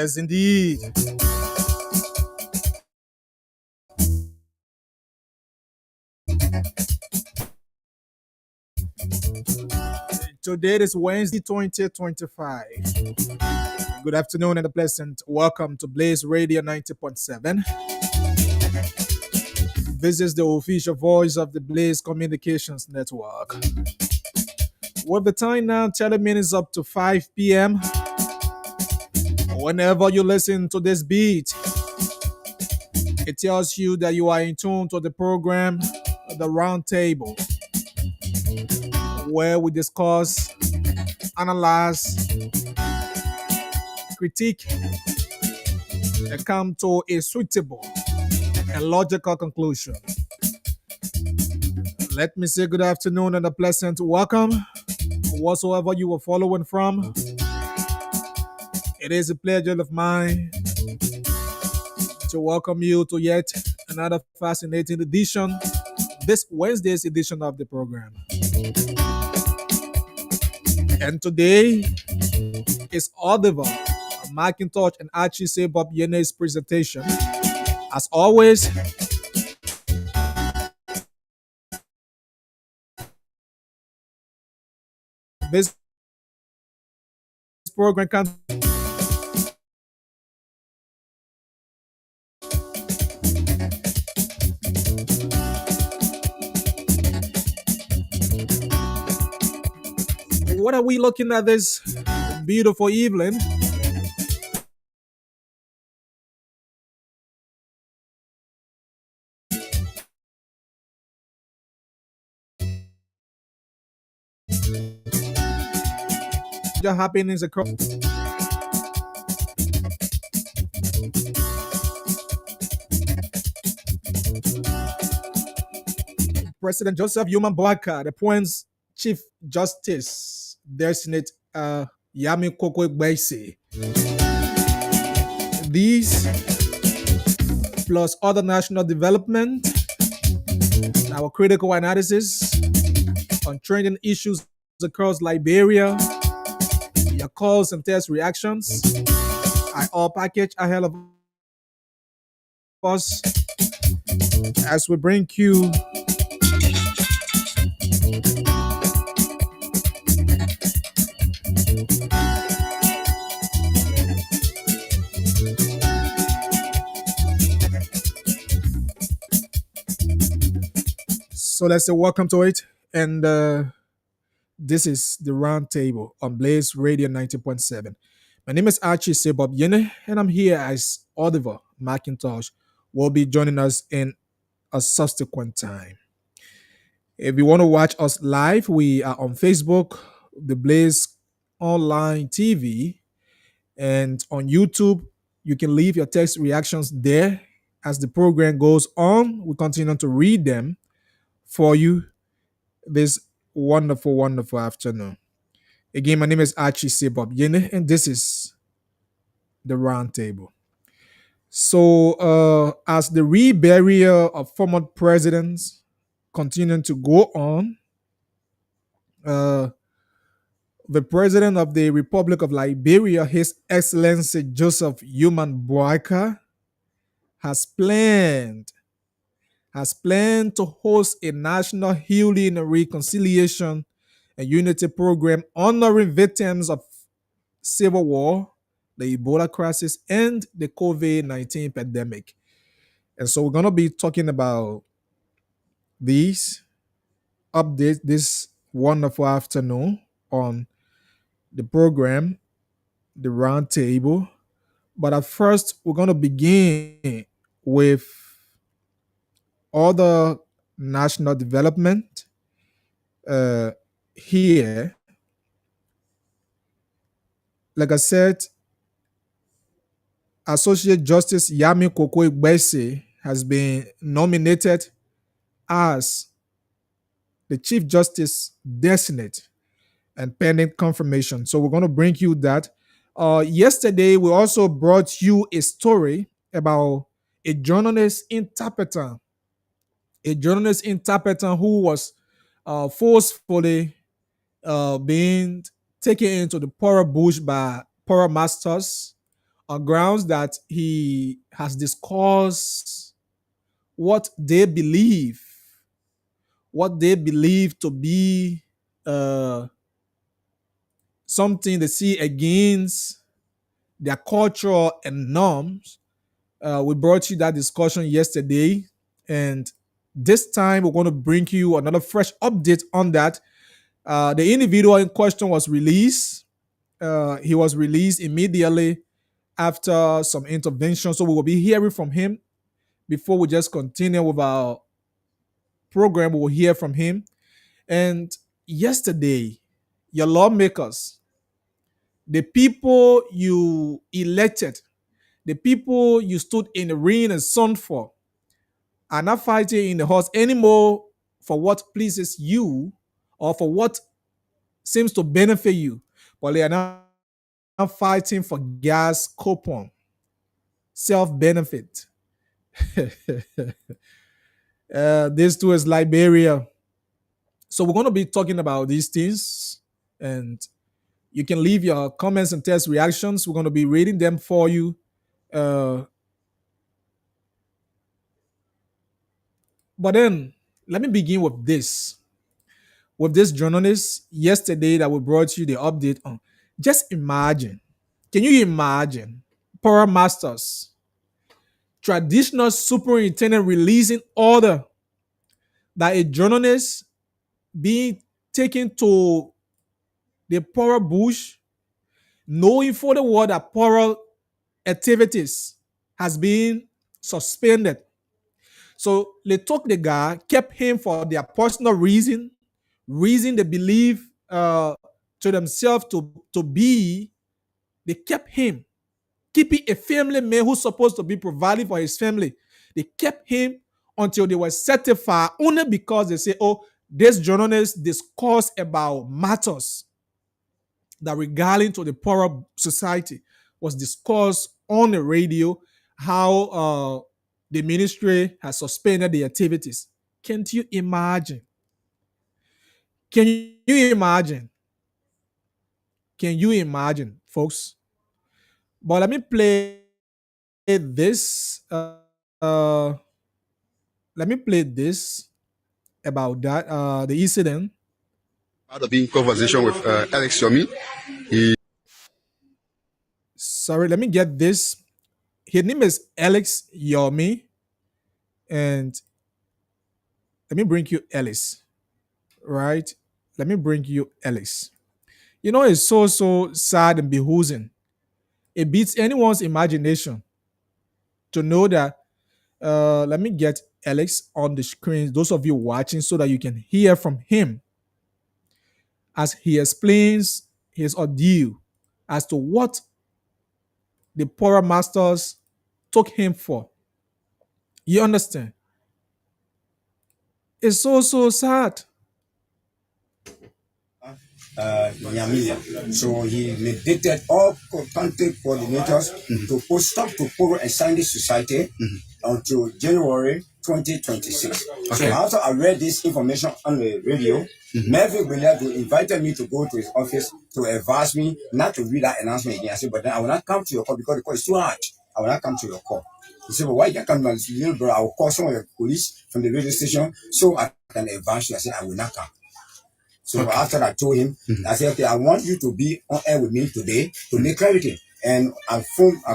Yes, indeed. Today is Wednesday, 2025. Good afternoon and a pleasant welcome to Blaze Radio 90.7. This is the official voice of the Blaze Communications Network. With the time now, telling minutes up to 5 p.m. Whenever you listen to this beat, it tells you that you are in tune to the program, The Round Table, where we discuss, analyze, critique, and come to a suitable and logical conclusion. Let me say good afternoon and a pleasant welcome, whatsoever you are following from. It is a pleasure of mine to welcome you to yet another fascinating edition, this Wednesday's edition of the program. And today is Oliver McIntosh and Archie Bob Yene's presentation. As always, this program comes. What are we looking at this beautiful evening? Major happenings across. President Joseph Human Boaka appoints Chief Justice Designate Yami Koko Igbeisi. These, plus other national development, our critical analysis on trending issues across Liberia, your calls and test reactions, I all package ahead of us as we bring you so let's say welcome to it. And this is the round table on Blaze Radio 90.7. My name is Archie Bob Yene, and I'm here as Oliver McIntosh will be joining us in a subsequent time. If you want to watch us live, we are on Facebook, the Blaze Online TV, and on YouTube. You can leave your text reactions there. As the program goes on, we continue to read them for you this wonderful, wonderful afternoon. Again, my name is Archie Bob Yene, and this is the round table. So, as the reburial of former presidents continuing to go on, uh, the president of the Republic of Liberia, His Excellency Joseph Human Boaka, has planned to host a national healing, reconciliation, and unity program honoring victims of civil war, the Ebola crisis, and the COVID-19 pandemic. And so we're going to be talking about these updates this wonderful afternoon on the program, the round table. But at first, we're going to begin with other national development here. Like I said, Associate Justice Yami Koko Igbese has been nominated as the Chief Justice Designate and pending confirmation. So we're going to bring you that. Yesterday, we also brought you a story about a journalist interpreter, who was forcefully being taken into the Pora bush by Pora masters on grounds that he has discussed what they believe to be something they see against their culture and norms. We brought you that discussion yesterday, and this time we're going to bring you another fresh update on that. The individual in question was released. He was released immediately after some intervention, so we will be hearing from him. Before we just continue with our program, we will hear from him. And yesterday, your lawmakers, the people you elected, the people you stood in the rain and sun for, are not fighting in the horse anymore for what pleases you or for what seems to benefit you, but they are now fighting for gas coupon, self-benefit. This too is Liberia. So we're going to be talking about these things, and you can leave your comments and test reactions. We're going to be reading them for you. But then let me begin with this. With this journalist yesterday that we brought you the update on. Just imagine. Can you imagine Power Masters, traditional superintendent releasing order that a journalist being taken to the Power bush, knowing for the world that Power activities has been suspended. So they took the guy, kept him for their personal reason they believe to themselves to be. They kept him, keeping a family man who's supposed to be providing for his family. They kept him until they were certified, only because they say, oh, this journalist discussed about matters that regarding to the poorer society was discussed on the radio, how the ministry has suspended the activities. Can't you imagine? Can you imagine? Can you imagine, folks? But let me play this. Let me play this about that. The incident. I had a big conversation with Alex Yomi. Sorry, let me get this. His name is Alex Yomi, and let me bring you Alice. Right? Let me bring you Alice. You know, it's so sad and behoozing. It beats anyone's imagination to know that. Let me get Alex on the screen, those of you watching, so that you can hear from him as he explains his ordeal as to what the poorer masters took him for. You understand? It's so sad. So he mandated all country coordinators to stop to Poro and sign this society until January 2026. Okay. So after I read this information on the radio, Melvin Bernardo invited me to go to his office to advise me not to read that announcement again. I said, but then I will not come to your call because the call is too hard. I will not come to your call. He said, but why you can't come to my little brother? I will call some of the police from the radio station so I can advise you. I said, I will not come. So after I told him, I said, okay, I want you to be on air with me today to make clarity. And I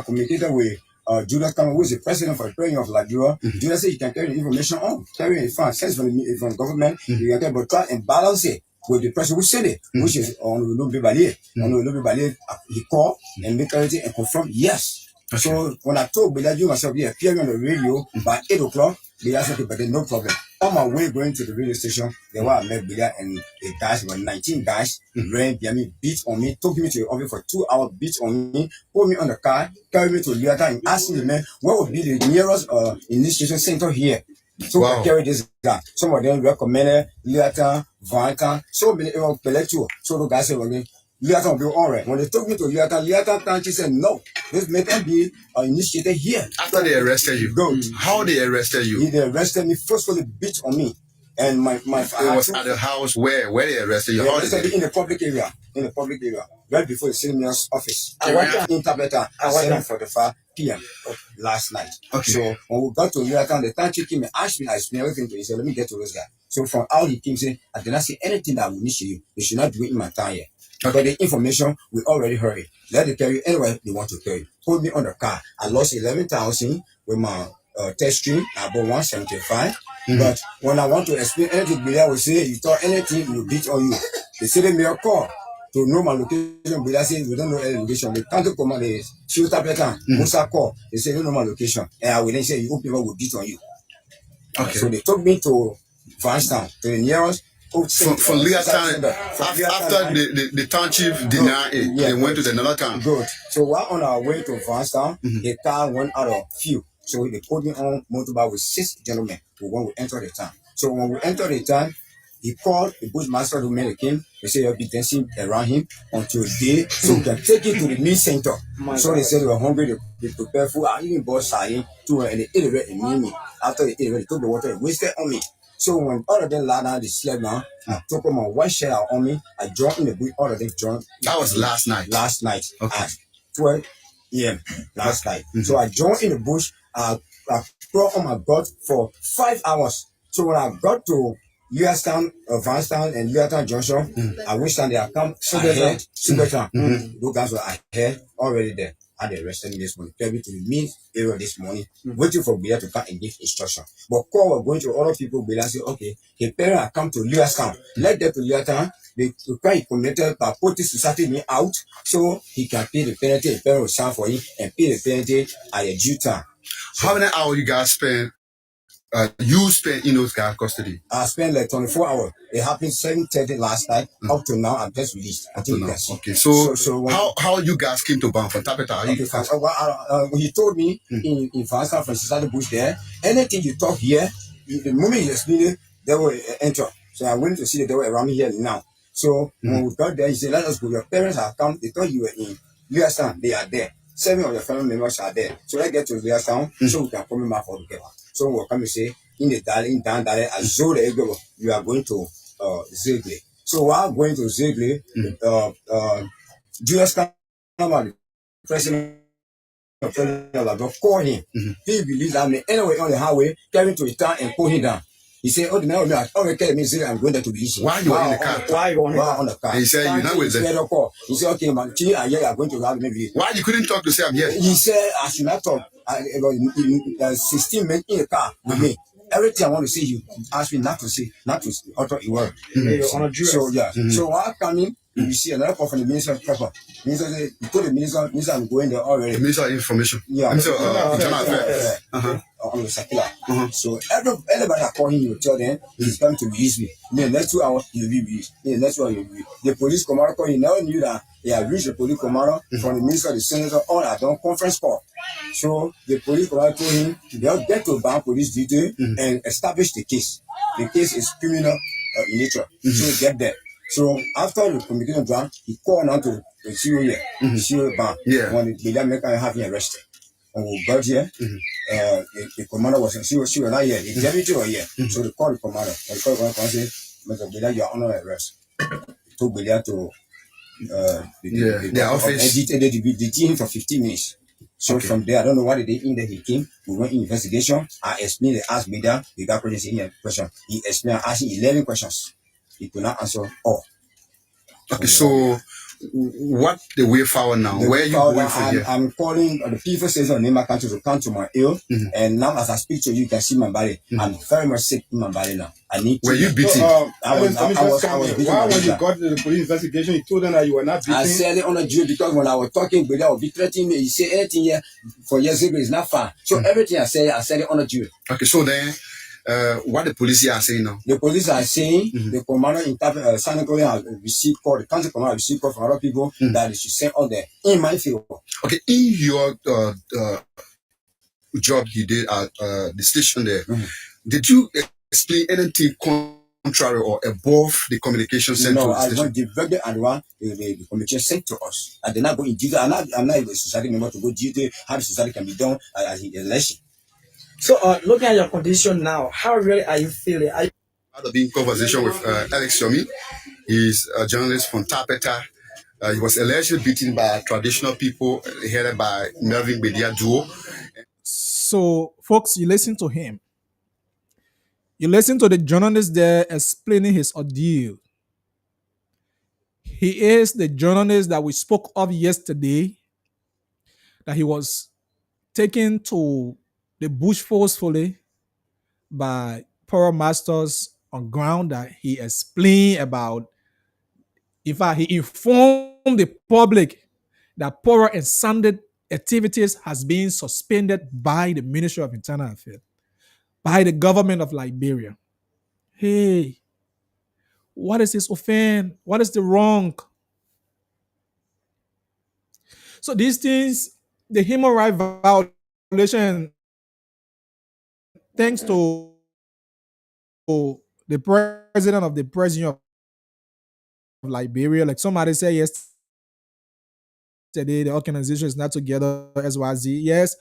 communicated with Julius Cameron, who is the president for the President of Liberia. Julius said you can carry the information on, carry it from the government, you can carry, but try and balance it with the person who said it, which is Honorable Balier. Honorable Balier, he called and make clarity and confirm yes. Okay. So when I told Beladio myself, yeah, appearing on the radio by 8 o'clock, they asked, okay, but then no problem. On my way going to the radio station, there were a met Billy and the guys were 19 guys, ran behind me, beat on me, took me to the office for 2 hours, beat on me, put me on the car, carried me to Leota and asked me, man, what would be the nearest initiation center here? So I carried this guy. Some of them recommended Leota, Vanta, so many Peletu. So the guys said, Leota will be all right. When they took me to Leota Tanchi said, no, this may can be initiated here. After they arrested you, Good. how they arrested you? They arrested me, forcefully beat on me. And my It was at the house where they arrested you. they How arrested did me in the public area. Right before the senior's office. I went to Interpreter at 7:45 p.m. last night. Okay. So when we got to Leota, the time came and asked me, I explained everything to him. He said, let me get to this guy. So from out he came saying, I did not say anything that will initiate you. You should not do it in my time here. Okay. But the information, we already heard it. Let it carry anywhere they want to carry. Put me on the car. I lost 11,000 with my test stream. I bought 175. But when I want to explain anything, Bilal will say, you thought anything will beat on you. They say they may call to know my location. Bilal says, we don't know any location. The counter command is Shilta Petan, Musa call. They say, they don't know my location. And I will then say, you people will beat on you. Okay. So they took me to Vanstown, to the nearest. From Leota, after the town chief denied it, they went to another town. Good. So while on our way to Vanstown, the car went out of fuel. So they put me on motorbike with 6 gentlemen when we entered the town. So when we entered the town, he called the bushmaster who made the king. They said, you'll be dancing around him until day, so we can take him to the meat center. So they said they were hungry, they prepared food. I even bought Sayin to and they ate it and me. After they ate it, they took the water and wasted on me. So when all of them lie down, they slept down. I took on my white shirt out on me. I jumped in the bush. All of them jumped. That was last night. Last night Okay. at 12 a.m. last night. So I jumped in the bush. I crawled on my butt for 5 hours. So when I got to Leostown, Vanstown, and Leotown Junction, I wish that they had come ahead. Sugartown. Those guys were ahead already there. And they arrested me this morning. Carried me to the main area this morning, waiting for Bilal to come and give instruction. But call were going to other people. Bilal said, okay, the parents have come to Leostown. Let them to Leotown. They require committed by putting society me out so he can pay the penalty. The parent will sign for him and pay the penalty at a due time. How many hours you guys spent? You spent in those guys' custody? I spent like 24 hours. It happened 7:30 last night. Up to now, I'm just released. I think that's okay. So when, how you guys came to Ban from Tapeta? He told me in Vanstown from Society Bush there, anything you talk here, the moment you explain it, they will enter. So I went to see that they were around here now. So when we got there, he said, let us go. Your parents have come. They thought you were in Leostown. They are there. 7 of your family members are there. So let's get to Leostown so we can come back all together. So we'll come and say, in the darling, down there, you are going to Zegle. So while going to Zegle, Julius Kamala, president of the call him. He believes that me anyway on the highway, carrying to his town and pull him down. He said, oh, the man, I'm going there to release him. Why you in the car? Why you on the car? He said, you're not with them. He said, okay, man, you are going to have me. Why you couldn't talk to say I'm here? He said, I should not talk. 16 men in the car with me. Everything I want to say, you ask me not to utter a word. So, yeah. So, while coming, you see another call from the Minister of Pepper. Minister said, you told the minister, I'm going there already. The Minister of Information. Yeah. Minister of Internal Affairs. On the circular. So, everybody that call him, you tell them, he's coming to release me. In the next 2 hours, he'll be released. In the next 2 hours, he'll be released. The police commander called, he never knew that he had reached the police commander from the minister, the senator, all had done conference call. So the police commander told him they'll get to Ban police duty and establish the case. The case is criminal in nature. So get there. So after the communication done, he called on to the CEO here, the CEO Ban. When the Bilal make have him arrested. When we got here, the commander was she was not here. The deputy was here. So they called the commander. And the commander said, Mr. Bilal, you are under arrest. He took Bilal to the office. They detained him for 15 minutes. So from there, I don't know what they did in there. He came, we went in investigation. I explained, they asked me that, we got question. He explained, asking 11 questions. He could not answer all. Okay, so what the way forward now? Where are you going from here? I'm calling the people says on my country to come to my ill. And now as I speak to you, you can see my body. I'm very much sick in my body now. I need to. Were you beaten? I was beaten. Why when you got to the police investigation, you told them that you were not beaten? I said it on a jury because when I was talking, but I would be threatening me. He said anything here for years ago is not fine. So everything I said it on a jury. Okay, so then what the police are saying now. The police are saying Mhm. the commander in Sanakole has received call, the country commander has received call from other people that they should send all there in my favor. Okay, in your job you did at the station there, did you explain anything contrary or above the communication sent to No, the I station? want directly and one the communication sent to us. I did not go in detail. I'm not a society member to go detail how the society can be done as in election. So, looking at your condition now, how really are you feeling? Are you I had a big conversation with Alex Yomi. He's a journalist from Tapeta. He was allegedly beaten by traditional people headed by Melvin Bedia Duo. So, folks, you listen to him. You listen to the journalist there explaining his ordeal. He is the journalist that we spoke of yesterday, that he was taken to the bush forcefully by Power Masters on ground that he explained about. In fact, he informed the public that Power and Sanded activities has been suspended by the Ministry of Internal Affairs, by the government of Liberia. Hey, what is his offense? What is the wrong? So these things, the human rights violation, thanks to the president of the president of Liberia, like somebody said yesterday, the organization is not together, SYZ, yes,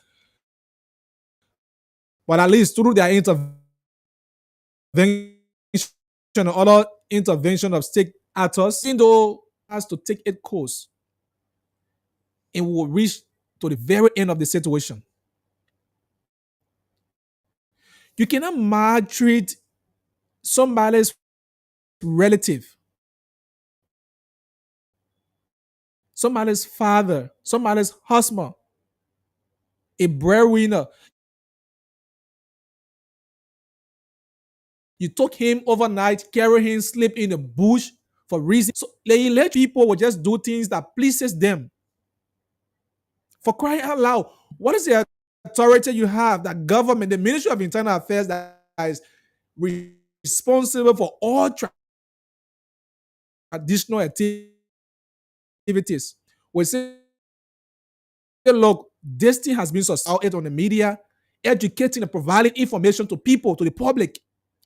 but at least through their intervention or other intervention of state actors, even though has to take its course, it will reach to the very end of the situation. You cannot maltreat somebody's relative, somebody's father, somebody's husband, a breadwinner. You took him overnight, carry him, sleep in the bush for reasons. So they let people will just do things that pleases them. For crying out loud, what is the authority you have that government, the Ministry of Internal Affairs, that is responsible for all traditional activities, will say, look, this thing has been out on the media, educating and providing information to people, to the public,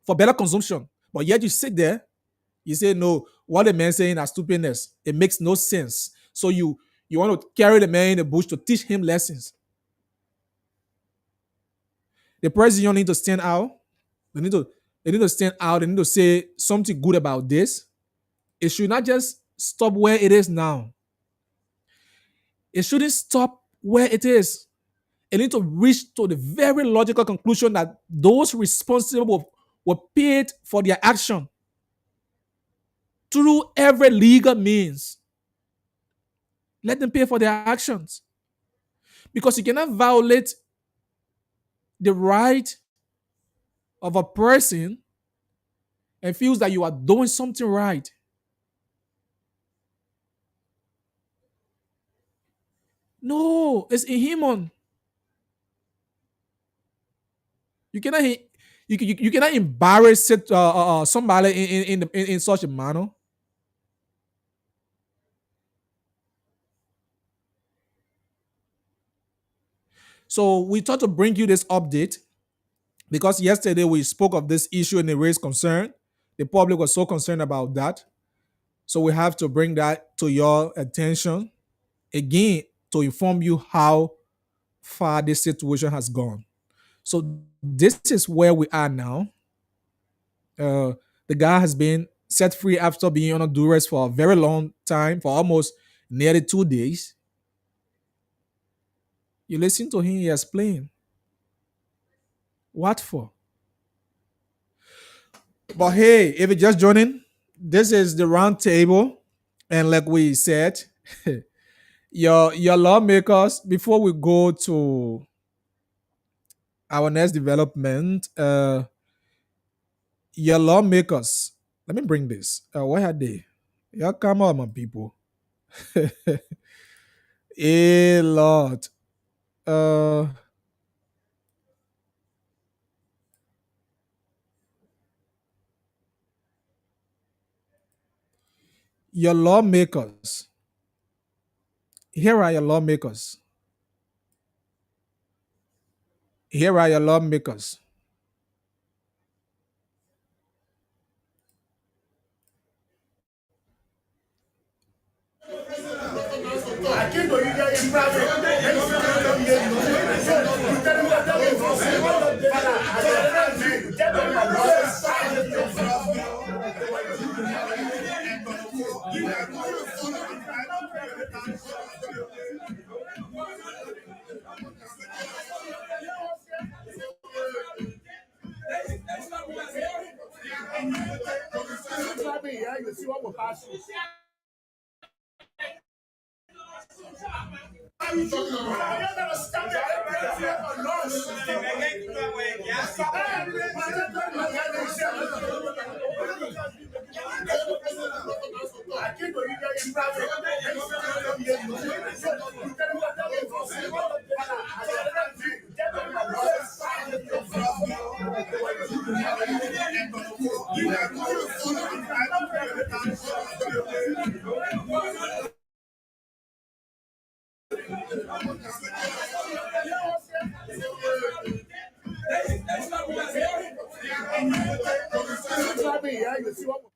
for better consumption. But yet you sit there, you say, no, what the man saying is stupidness. It makes no sense. So you want to carry the man in the bush to teach him lessons. The president need to stand out. They need to stand out. They need to say something good about this. It should not just stop where it is now. It shouldn't stop where it is. It needs to reach to the very logical conclusion that those responsible were paid for their action through every legal means. Let them pay for their actions. Because you cannot violate the right of a person and feels that you are doing something right. No, it's inhuman. You cannot you cannot embarrass it, somebody in such a manner. So we thought to bring you this update because yesterday we spoke of this issue and it raised concern. The public was so concerned about that. So we have to bring that to your attention again to inform you how far this situation has gone. So this is where we are now. Uh, the guy has been set free after being on a duress for a very long time, for almost nearly 2 days. You listen to him, he explain. What for? But hey, if you're just joining, this is the round table. And like we said, your lawmakers, before we go to our next development, your lawmakers, let me bring this. Where are they? Yeah, come on, my people. A lot. Uh Your lawmakers. Here are your lawmakers. Here are your lawmakers.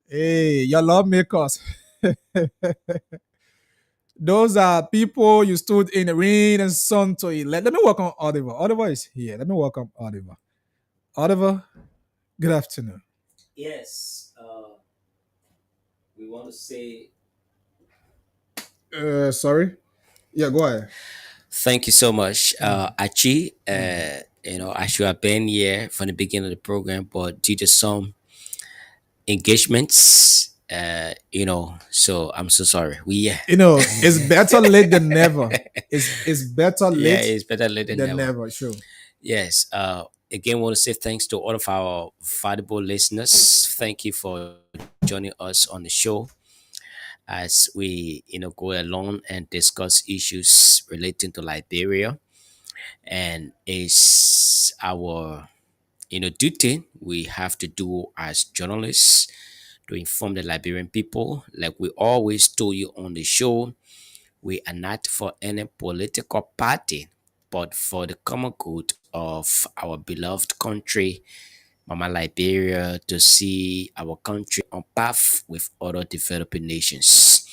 Hey, your lawmakers. Those are people you stood in the rain and sun to elect. Let me welcome Oliver. Oliver is here. Let me welcome Oliver. Oliver, good afternoon. Yes, we want to say Sorry. Yeah, go ahead. thank you so much, Mm, Achi. mm. I should have been here from the beginning of the program, but due to some engagements, so I'm so sorry. It's better late than never. It's better Yeah, late it's better late than than never. never. Sure. Yes. Again, want to say thanks to all of our valuable listeners. Thank you for joining us on the show as we go along and discuss issues relating to Liberia. And it's our duty we have to do as journalists to inform the Liberian people. Like we always told you on the show, we are not for any political party, but for the common good of our beloved country, Mama Liberia, to see our country on path with other developing nations.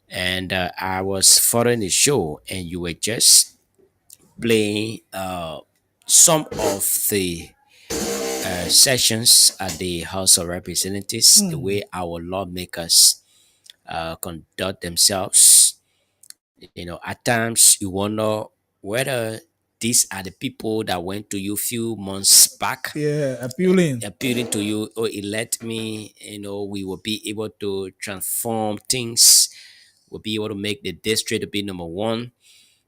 And I was following the show, and you were just playing some of the sessions at the House of Representatives, the Mm. way our lawmakers conduct themselves. At times you wonder whether these are the people that went to you few months back Yeah, appealing. appealing to you or elect me. We will be able to transform things. We'll be able to make the district to be number one,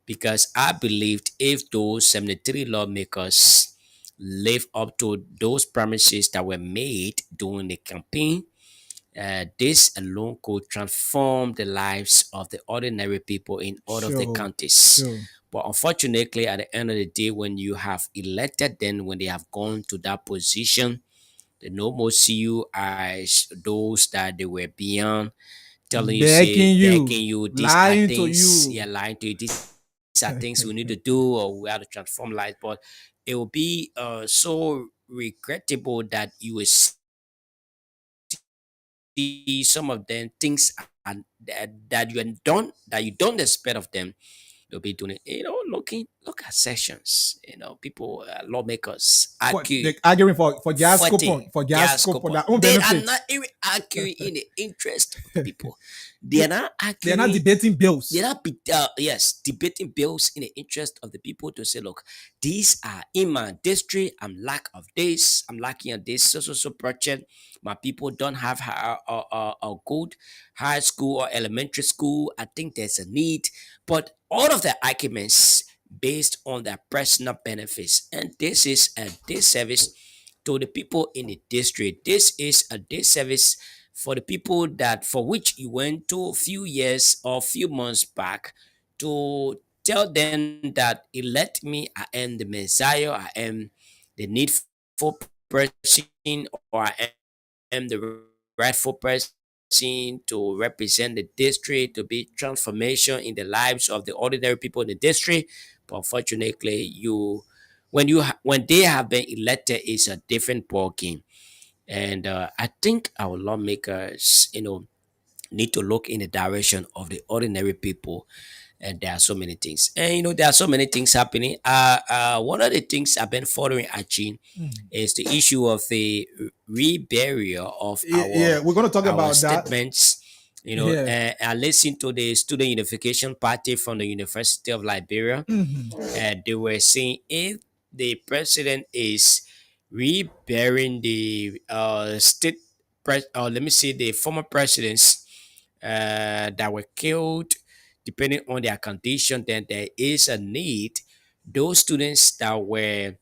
because I believed if those 73 lawmakers live up to those promises that were made during the campaign, this alone could transform the lives of the ordinary people in all of the Sure. counties. Sure. But unfortunately, at the end of the day, when you have elected them, when they have gone to that position, they no more see you as those that they were beyond, telling you, say, Begging you, begging you, these are lying to things, you. yeah, lying to you, these are things we need to do, or we have to transform life. But it will be so regrettable that you will see some of them things and that you don't expect of them. They'll be doing it, look at sessions, people, lawmakers argue, They're arguing for gas coupon, fighting for gas gas coupon for coupon. their own They are benefit. not even arguing in the interest of the people. They are not They're not arguing. debating They're bills. not yes, debating bills in the interest of the people, to say, look, these are in my district. I'm lack of this. I'm lacking of this so project. My people don't have a good high school or elementary school. I think there's a need, but all of the arguments based on their personal benefits, and this is a disservice to the people in the district. This is a disservice for the people that for which you went to a few years or few months back to tell them that elect me, I am the Messiah, I am the needful person, or I am the rightful person person to represent the district, to be transformation in the lives of the ordinary people in the district. But unfortunately, when they have been elected, it's a different ball game. And I think our lawmakers, need to look in the direction of the ordinary people. And there are so many things, and there are so many things happening. One of the things I've been following, Achin, is the issue of the reburial of Yeah, we're gonna talk our about that. statements. Yeah. I listened to the Student Unification Party from the University of Liberia, and they were saying if the president is reburying the let me see, the former presidents that were killed, depending on their condition, then there is a need. Those students that were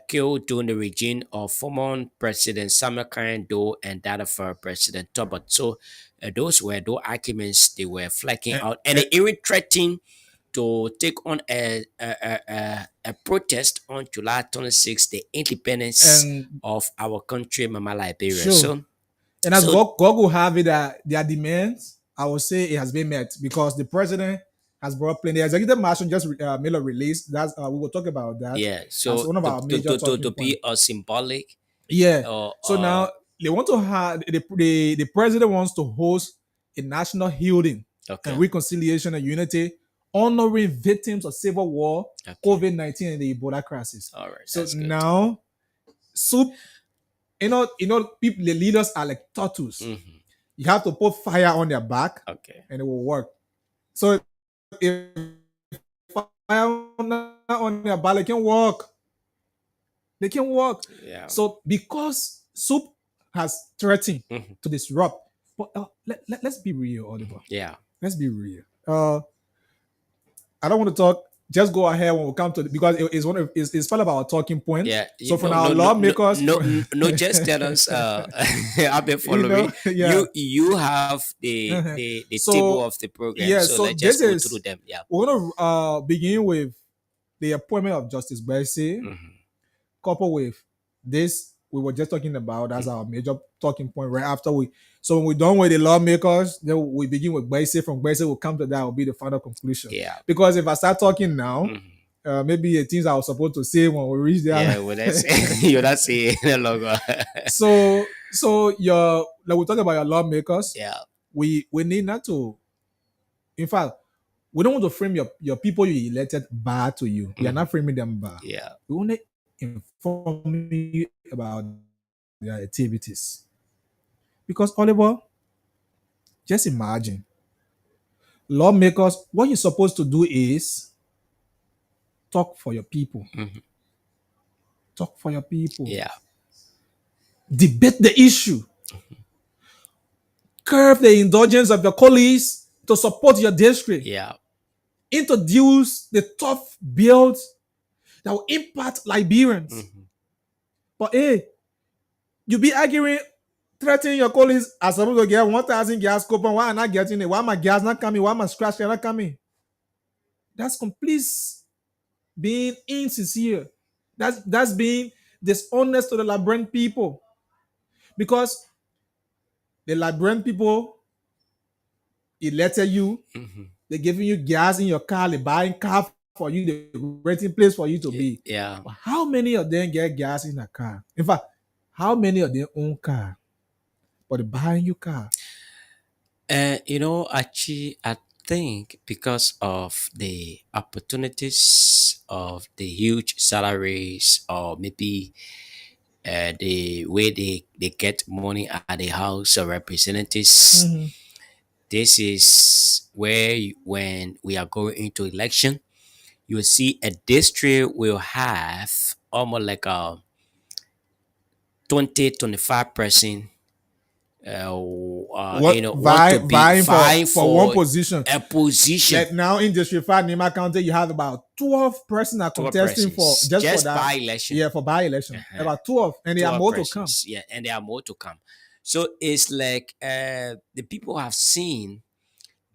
killed during the regime of former President Samuel Karen and that of President Tobot. So those were those arguments they were flagging And, out, and they even threatened to take on a protest on July 26th, the independence and of our country, Mama Liberia. sure. And as So God will have it, that their demands, I will say it has been met because the president has brought plenty. The executive marshal just made a release. That's we will talk about that yeah, as so one of our major to talking points. be a symbolic, Yeah. or So now they want to have the president wants to host a national healing okay, and reconciliation and unity, honoring victims of civil war, okay, COVID-19, and the Ebola crisis. all right, So that's good. now, soup, people, the leaders are like turtles. Mhm. You have to put fire on their back, Okay, and it will work. So if fire on their back, they can work. They can work. yeah, So because soup has threatened Mhm. to disrupt, but let's be real, Oliver. yeah, Let's be real. I don't want to talk. Just go ahead when we come to because it's one of it's part of our talking points. yeah. So from our lawmakers, Just tell us. I've been following. yeah. You have Uh-huh. the So, table of the program. yeah, So so let's just this go is through them. Yeah. we're gonna begin with the appointment of Justice Bessie, Mhm. coupled with this we were just talking about as our major talking point right after we. So when we're done with the lawmakers, then we begin with Bessie. From Bessie, we'll come to that will be the final conclusion. Yeah. Because if I start talking now, Mhm. maybe the things I was supposed to say when we reach there. Yeah. Well, that's you're not saying no longer. So your like we talk about your lawmakers. Yeah. We need not to. In fact, we don't want to frame your people you elected bad to you. We are not framing them bad. Yeah. We want to inform you about their activities. Because Oliver, just imagine, lawmakers, what you're supposed to do is talk for your people. Mhm. Talk for your people. Yeah. Debate the issue. Curb the indulgence of your colleagues to support your district. Yeah. Introduce the tough bills that will impact Liberians. Mhm. But hey, you be arguing, threatening your colleagues are supposed to get 1,000 gas coupon. Why am I not getting it? Why my gas not coming? Why my scratch card not coming? That's complete being insincere. That's being dishonest to the Liberian people. Because the Liberian people elected you, Mhm. they're giving you gas in your car, they're buying car for you, they're renting place for you to be. Yeah. But how many of them get gas in a car? In fact, how many of them own car? But they're buying you car. Actually, I think because of the opportunities of the huge salaries, or maybe the way they get money at the House of Representatives, this is where when we are going into election, you will see a district will have almost like a 20-25% want to be vying vying for one position. a position. Like now in District 5, Nima County, you have about 12 persons are 12 contesting for persons, just for that. by election. Yeah, for by election. Uh-huh. About 12, and there are 12 more to come. persons, yeah, and there are more to come. So it's like the people have seen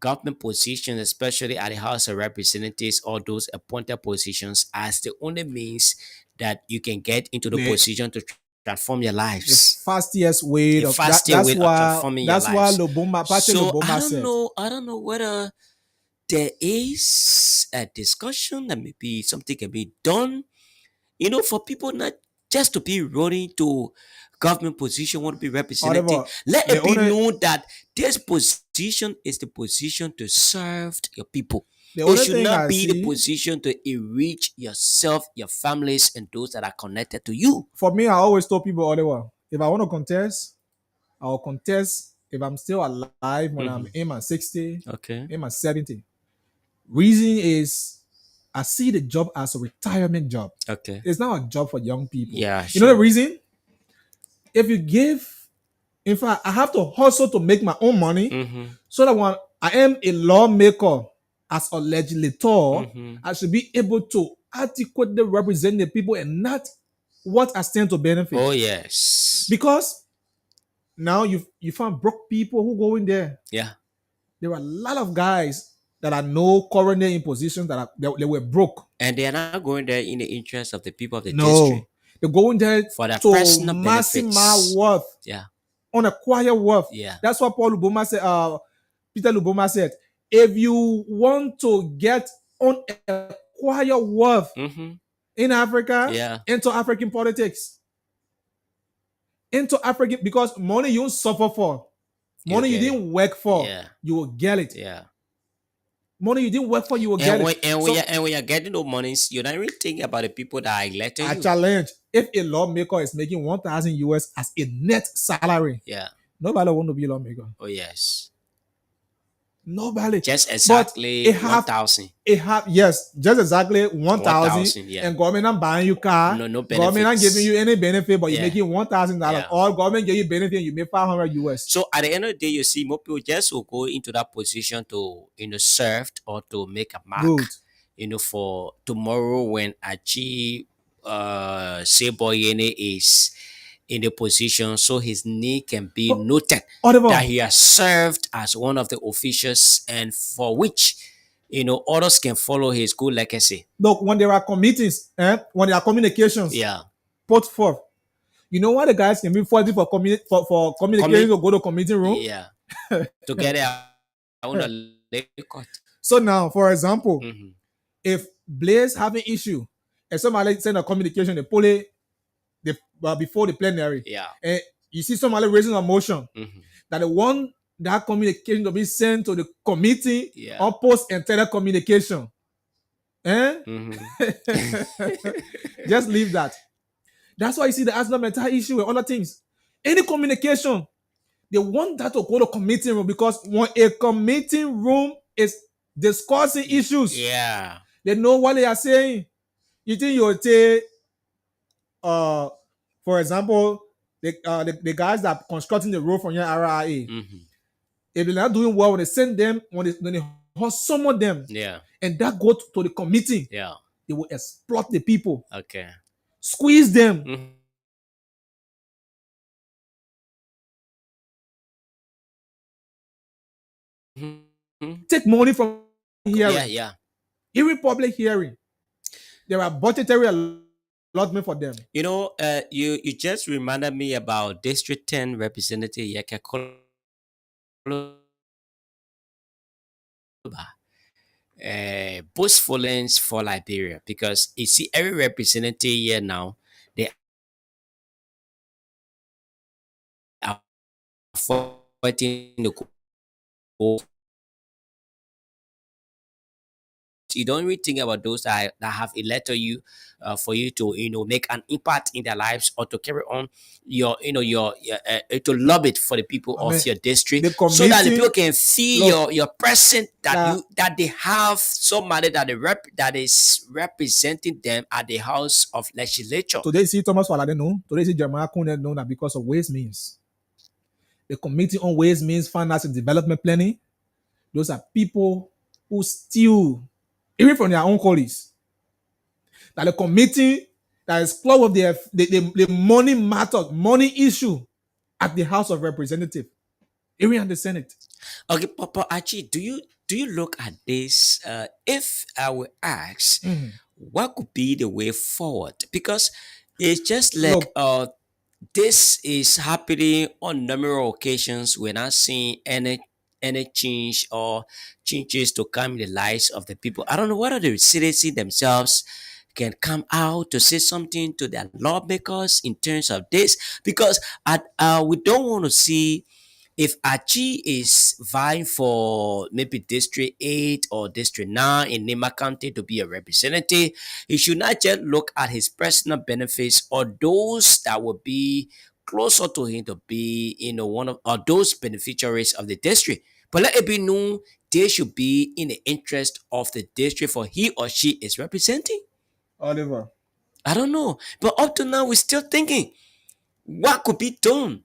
government positions, especially at the House of Representatives, or those appointed positions, as the only means that you can get into the They- position to transform your The lives. fastest way A of that. faster way of transforming your That's why lives. Loboma, Patrick So Loboma said. I don't know whether there is a discussion that maybe something can be done, for people not just to be running to government position, want to be representing. However, Let the it be only known that this position is the position to serve your people. the It only should thing not I be the see position to enrich yourself, your families, and those that are connected to you. for me, I always told people, Oliver, if I want to contest, I'll contest if I'm still alive when I'm in my 60, Okay. in my 70. Reason is I see the job as a retirement job. Okay. It's not a job for young people. Yeah. You know the reason? If you give, in fact, I have to hustle to make my own money Mm-hmm. so that when I am a lawmaker as a legislator, Mm-hmm. I should be able to adequately represent the people and not what I stand to benefit. Oh yes. Because now you find broke people who go in there. Yeah. There are a lot of guys that I know currently in positions that they were broke. And they are not going there in the interest of the people of the No, district they're going there for their to personal maximize benefits. worth, Yeah. unacquired worth. Yeah. That's what Paul Luboma said. Peter Luboma said, if you want to get unacquired worth Mm-hmm. in Africa, Yeah. into African politics, into African, because money you suffer for, money you get it. didn't work for, Yeah. you will get it. Yeah. Money you didn't work for, you will get And when, it. and, So, when you're getting those monies, you're not even thinking about the people that are elected I you. challenge, if a lawmaker is making 1,000 US as a net salary, Yeah. nobody want to be a lawmaker. Oh yes. Nobody. Just exactly it have- 1,000. It have, yes, just exactly 1,000. 1,000, yeah. And government not buying you car. No Government not benefits. giving you any benefit, but you're Yeah. making $1,000. Yeah. All government give you benefit, you make 500 US. So at the end of the day, you see more people just will go into that position to serve or to make a mark. Good. For tomorrow when Achi Seboyene is in the position, so his name can be But- noted Whatever. that he has served as one of the officials, and for which others can follow his good legacy. Look, when there are committees, when there are communications Yeah. put forth, you know what the guys can be fighting for communications to go to committee room? Yeah. Together, I want to court. So now, for example, Mm-hmm. if Blaze have an issue and somebody send a communication, they pull it before the plenary, Yeah. and you see somebody raising a motion Mm-hmm. that they want that communication to be sent to the committee Yeah. on post and telecommunication. Mm-hmm. Just leave that. That's why you see the asthma mental issue and other things. Any communication, they want that to go to committee room, because when a committee room is discussing issues, Yeah. they know what they are saying. You think you'll take, for example, the guys that are constructing the road from your RIA, Mm-hmm. if they're not doing well, when they send them, when they summon them, Yeah. and that go to the committee, Yeah. they will exploit the people, Okay. squeeze them. Mm-hmm. Take money from hearing. Yeah. Yeah. Even public hearing, there are budgetary allotment for them. You just reminded me about District 10 Representative Yeke boastfulness for Liberia, because you see every representative here now, they are fighting the goal. You don't really think about those that have elected you for you to make an impact in their lives, or to carry on your to love it for the people I mean, of your district, the so that the committee- people can feel your presence, Yeah. that they have somebody that is representing them at the House of Legislature. Today, see Thomas Falade know. Today, see Jeremiah Kuhn know that because of Ways Means. The Committee on Ways Means, Finance and Development Planning, those are people who steal, even from their own colleagues. That the committee that is close with the money matter, money issue at the House of Representatives, even at the Senate. Okay, Papa Archie, do you look at this? If I will ask, what could be the way forward? Because it's just like Look. this is happening on numerous occasions. We're not seeing any change or changes to come in the lives of the people. I don't know whether the citizens themselves can come out to say something to their lawmakers in terms of this, because we don't want to see, if Achi is vying for maybe District 8 or District 9 in Nema County to be a representative, he should not just look at his personal benefits or those that will be closer to him to be, one of or those beneficiaries of the district. But let it be known they should be in the interest of the district for he or she is representing. Oliver. I don't know. But up to now, we're still thinking what could be done,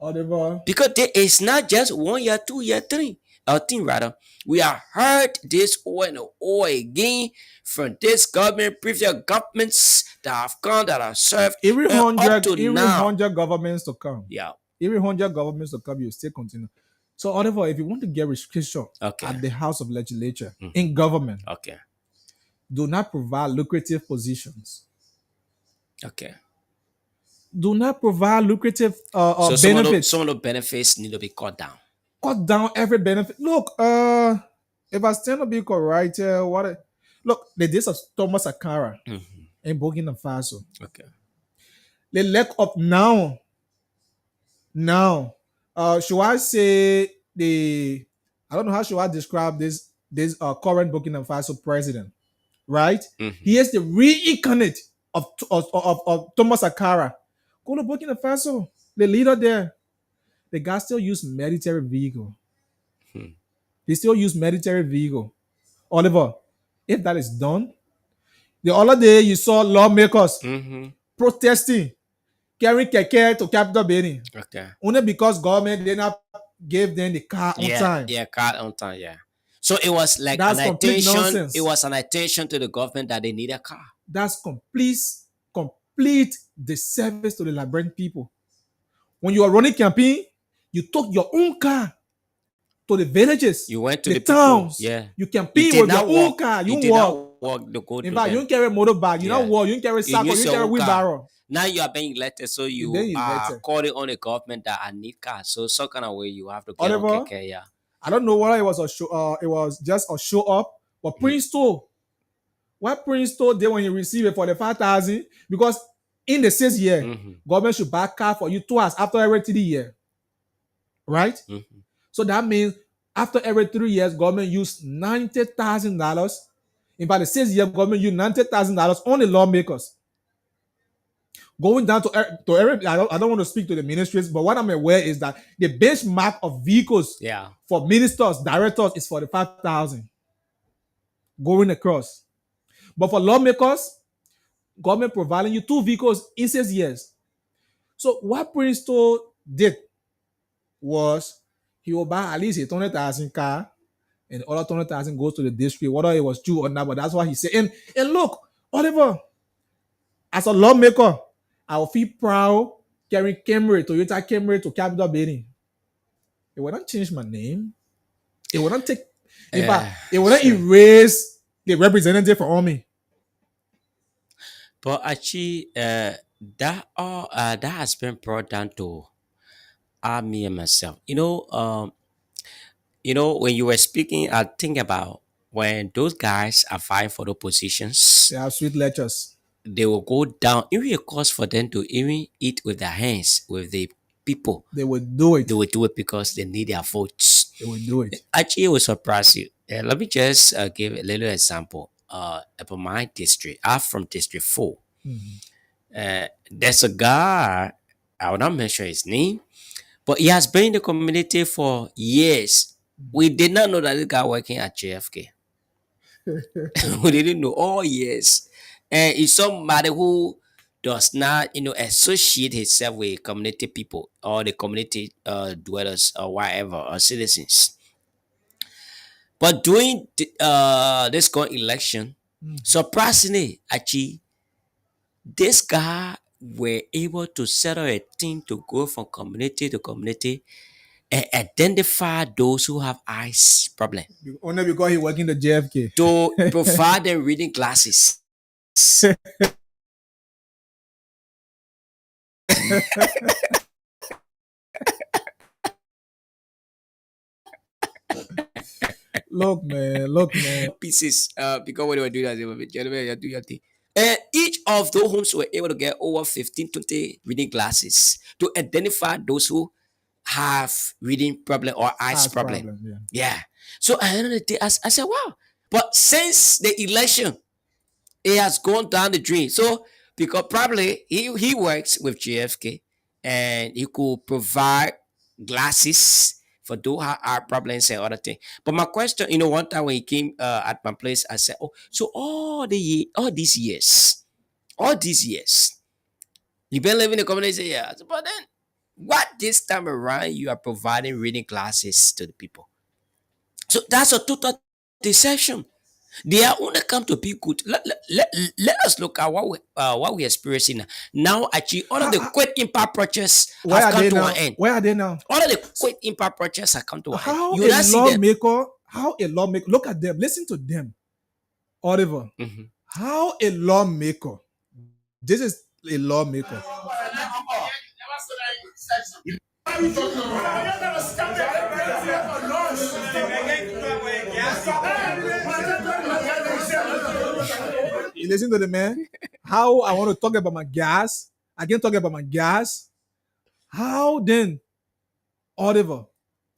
Oliver. because there is not just 1 year, 2 year, three, or thing rather. We have heard this over and over again from this government, previous governments that have come, that have served, Every and up to now. 100 governments to come. Yeah. Every 100 governments to come, you still continue. So, Oliver, if you want to get restriction Okay. at the House of Legislature in government, Okay. do not provide lucrative positions. Okay. Do not provide lucrative So benefits. some of the benefits need to be cut down. Cut down every benefit. Look, if I stand to be correct, look, the days of Thomas Sankara in Burkina Faso, Okay. the lack of now, should I say I don't know how should I describe this current Burkina Faso president, right? He is the reincarnate of Thomas Sankara. Go to Burkina Faso, the leader there, the guy still use military vehicle. They still use military vehicle. Oliver, if that is done, the other day you saw lawmakers protesting, carrying keke to Capital Benin, Okay. only because government did not give them the car on time. Yeah, car on time. Yeah. So it was like That's an complete attention. nonsense. It was an attention to the government that they need a car. That's complete disservice to the Liberian people. When you are running campaign, you took your own car to the villages, You went to the the people. towns. Yeah. You You campaign did with your not own walk. car. You You did walk. not walk to go to In fact, you them. don't carry motorbike. You Yeah. don't walk. You don't carry sack. You use don't your carry own car. wheelbarrow. Now you are being elected, so you Then you are elected. calling on the government that I need cars. So some kind of way you have to get on Oliver, KK. Yeah. I don't know whether it was a show. It was just a show up. But Prince told, what Prince told them when you receive it for the 5,000, because in the 6th year, government should buy car for you twice after every 3 years, right? So that means after every 3 years, government used $90,000. In fact, the 6th year, government used $90,000 on the lawmakers. Going down to every, I don't want to speak to the ministries, but what I'm aware is that the benchmark of vehicles Yeah. for ministers, directors is 45,000 going across. But for lawmakers, government providing you 2 vehicles in 6 years. So what Prince did was he will buy at least a 200,000 car, and the other 200,000 goes to the district, whether it was true or not. But that's what he said. And look, Oliver, as a lawmaker, I will feel proud carrying Toyota Camry to Capital Benin. It will not change my name. It will not take. In fact, it will not erase the representative for me. But actually, that has been brought down to me and myself. When you were speaking, I think about when those guys are vying for the positions, They have sweet lectures. they will go down. Even a cost for them to even eat with their hands with the people. They will do it. They will do it because they need their votes. They will do it. Actually, it will surprise you. Let me just give a little example. About my district, I'm from District 4. There's a guy, I will not mention his name, but he has been in the community for years. We did not know that this guy working at JFK. We didn't know all years. And it's somebody who does not, associate himself with community people or the community dwellers or whatever or citizens. But during this current election, surprisingly, actually, this guy were able to settle a team to go from community to community and identify those who have eyes problem, Only because he working the JFK. to provide them reading glasses. Look, man. Look, man. Pieces. Because when they were doing that, they were gentlemen, you do your thing. And each of those homes were able to get over 15, 20 reading glasses to identify those who have reading problem or eyes Eyes problem. problem. Yeah. Yeah. So at the end of the day, I said, wow. But since the election, it has gone down the drain. So because probably he works with JFK and he could provide glasses for those who have problems and other things. But my question, one time when he came at my place, I said, oh, so all these years, you've been living in the community, yeah. But then what this time around you are providing reading glasses to the people? So that's a total deception. They are only come to be good. Let us look at what we're experiencing now. Now, actually, all of the quick impact projects Where have are come they to now? an end. Where are they now? All of the quick impact projects have come to an end. How You a not see them. lawmaker, look at them, listen to them. Oliver, Mhm. how a lawmaker, this is a lawmaker. You listen to the man. How I want to talk about my gas. I can talk about my gas. How then, Oliver,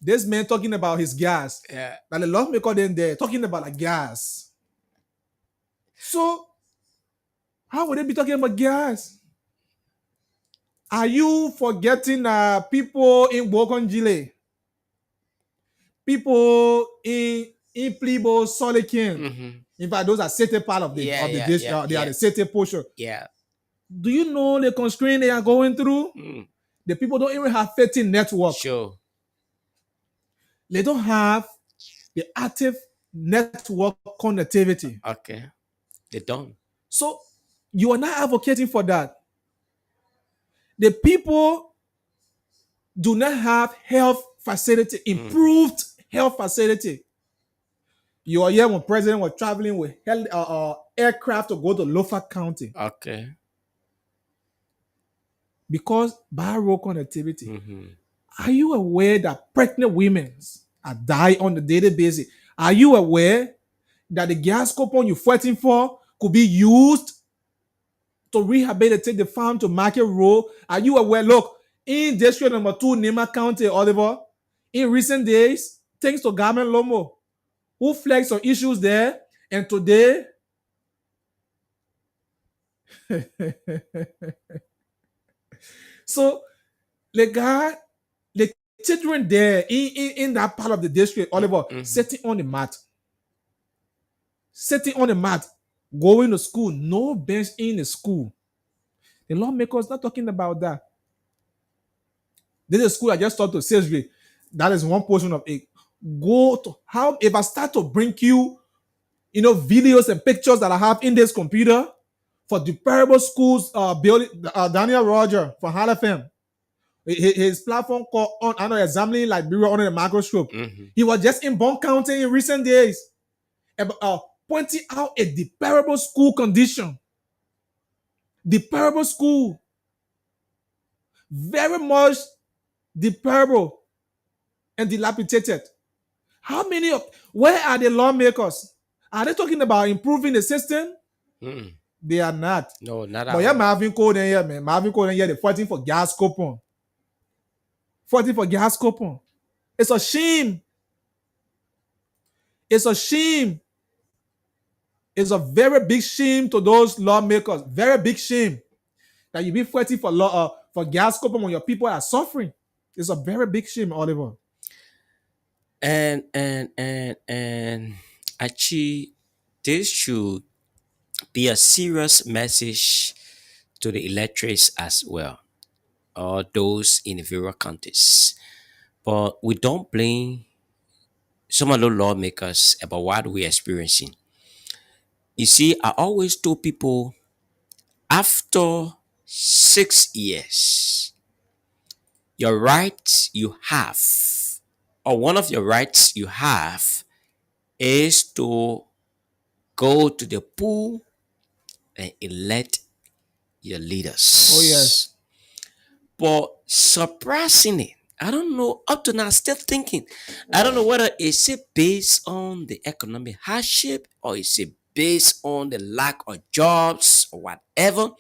this man talking about his gas. Yeah. That the lawmaker then there talking about like gas. So how would they be talking about gas? Are you forgetting people in Bokonjile? People in Plibo, Solikin? Mhm. In fact, those are certain part of the Yeah, yeah, dish. yeah, They are yeah. the certain portion. Yeah. Do you know the constraint they are going through? Mm. The people don't even have 13 network. Sure. They don't have the active network connectivity. Okay. They don't. So you are not advocating for that. The people do not have health facility, improved health facility. You are here when president was traveling with aircraft to go to Lofa County Okay. because bad road connectivity. Mm-hmm. Are you aware that pregnant women are dying on a daily basis? Are you aware that the gas coupon you're fighting for could be used to rehabilitate the farm to Market Road? Are you aware? Look, in district number 2, Nema County, Oliver, in recent days, thanks to Garment Lomo, who flagged some issues there, and today, so the children there in that part of the district, Oliver, sitting on the mat, going to school, no bench in the school. The lawmakers not talking about that. This is school I just taught to sales grade. That is one portion of it. Go to how if I start to bring you, videos and pictures that I have in this computer for the parable schools, Daniel Roger from Halifam. His platform called on examining Liberia under the microscope. Mm-hmm. He was just in Bond County in recent days, pointing out a deplorable school condition. Deplorable school, very much deplorable and dilapidated. Where are the lawmakers? Are they talking about improving the system? Mm. They are not. No, not But at yeah, all. Marvin Code in here, man. Marvin Code in here, they're fighting for gas coupon. Fighting for gas coupon. It's a shame. It's a shame. It's a very big shame to those lawmakers. Very big shame that you be fighting for gas coupon when your people are suffering. It's a very big shame, Oliver. And actually, this should be a serious message to the electorates as well, or those in the various counties. But we don't blame some of the lawmakers about what we're experiencing. You see, I always told people after 6 years, your rights you have, or one of your rights you have, is to go to the pool and elect your leaders. Oh, yes. But surprisingly, I don't know, up to now, still thinking. I don't know whether it's it based on the economic hardship or is it based on the lack of jobs or whatever.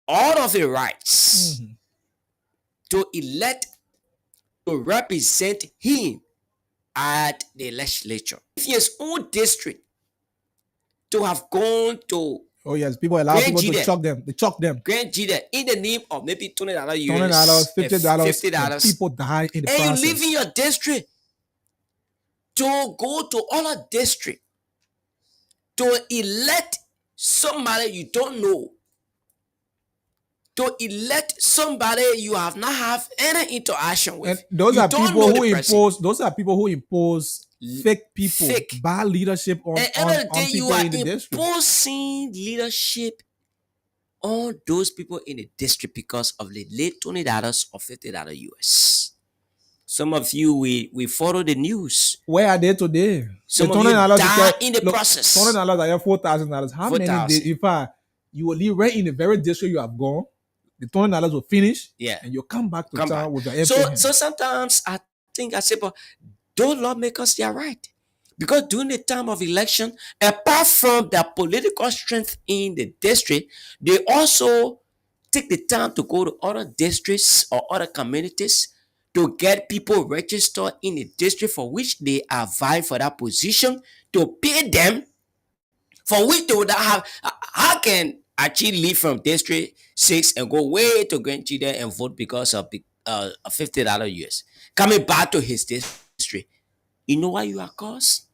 All of the rights Mhm. to elect to represent him at the legislature. If his own district to have gone to Oh yes, people allow Grand people to Gide, chuck them. They chuck them. Grand Gide in the name of maybe $20 $20, US, $50, and $50, people die in the and you live in process. your district to go to other district to elect somebody you don't know, to elect somebody you have not have any interaction And with. those You are don't people know who the person. impose. Those are people who impose fake people, Fake. bad leadership At the end of the on day, you people are in the district. imposing leadership on those people in the district because of the late $20 or $50 US. Some of you we follow the news. Where are they today? The Some of twenty you dollars you die get. in the Look, process. $20 are $4,000. How many days? 4,000. In fact, you will live right in the very district you have gone. The $20 will finish, Yeah. and you'll come back to Come back. town with your empty So hand. sometimes I think I say, but those lawmakers, they are right. Because during the time of election, apart from their political strength in the district, they also take the time to go to other districts or other communities to get people registered in the district for which they are vying for that position, to pay them for which they would have. How can actually leave from District 6 and go way to Grand Chile and vote because of the $50 US? Coming back to his district. You know what you are caused?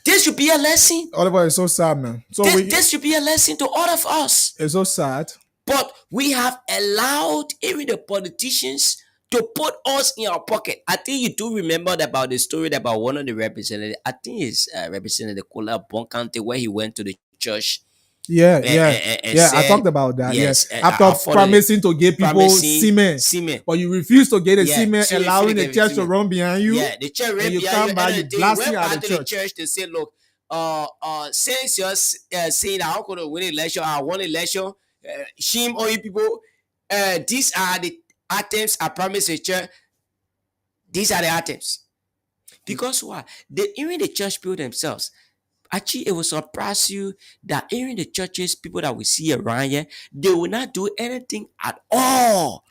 This should be a lesson. Oliver, it's so sad, man. So This should be a lesson to all of us. it's so sad. But we have allowed even the politicians to put us in our pocket. I think you do remember about the story about one of the representatives. I think it's Representative Kola Bon County, where he went to the church Yeah, and, yeah, and yeah. I said, talked about that. Yeah, yes, after I followed it. promising to give people Promising semen, semen. but you refuse to get the Yeah, semen, so you allowing feel the like church to semen. run behind you. Yeah, the church and right you behind come you. back, And you the day, blasting went out back the to the church. church to say, look, since you're saying that I'm going to win election, I won election, shame on you people. These are the items I promised the church. These are the items. Because why? Even the church people themselves, actually, it will surprise you that even the churches, people that we see around here, they will not do anything at all.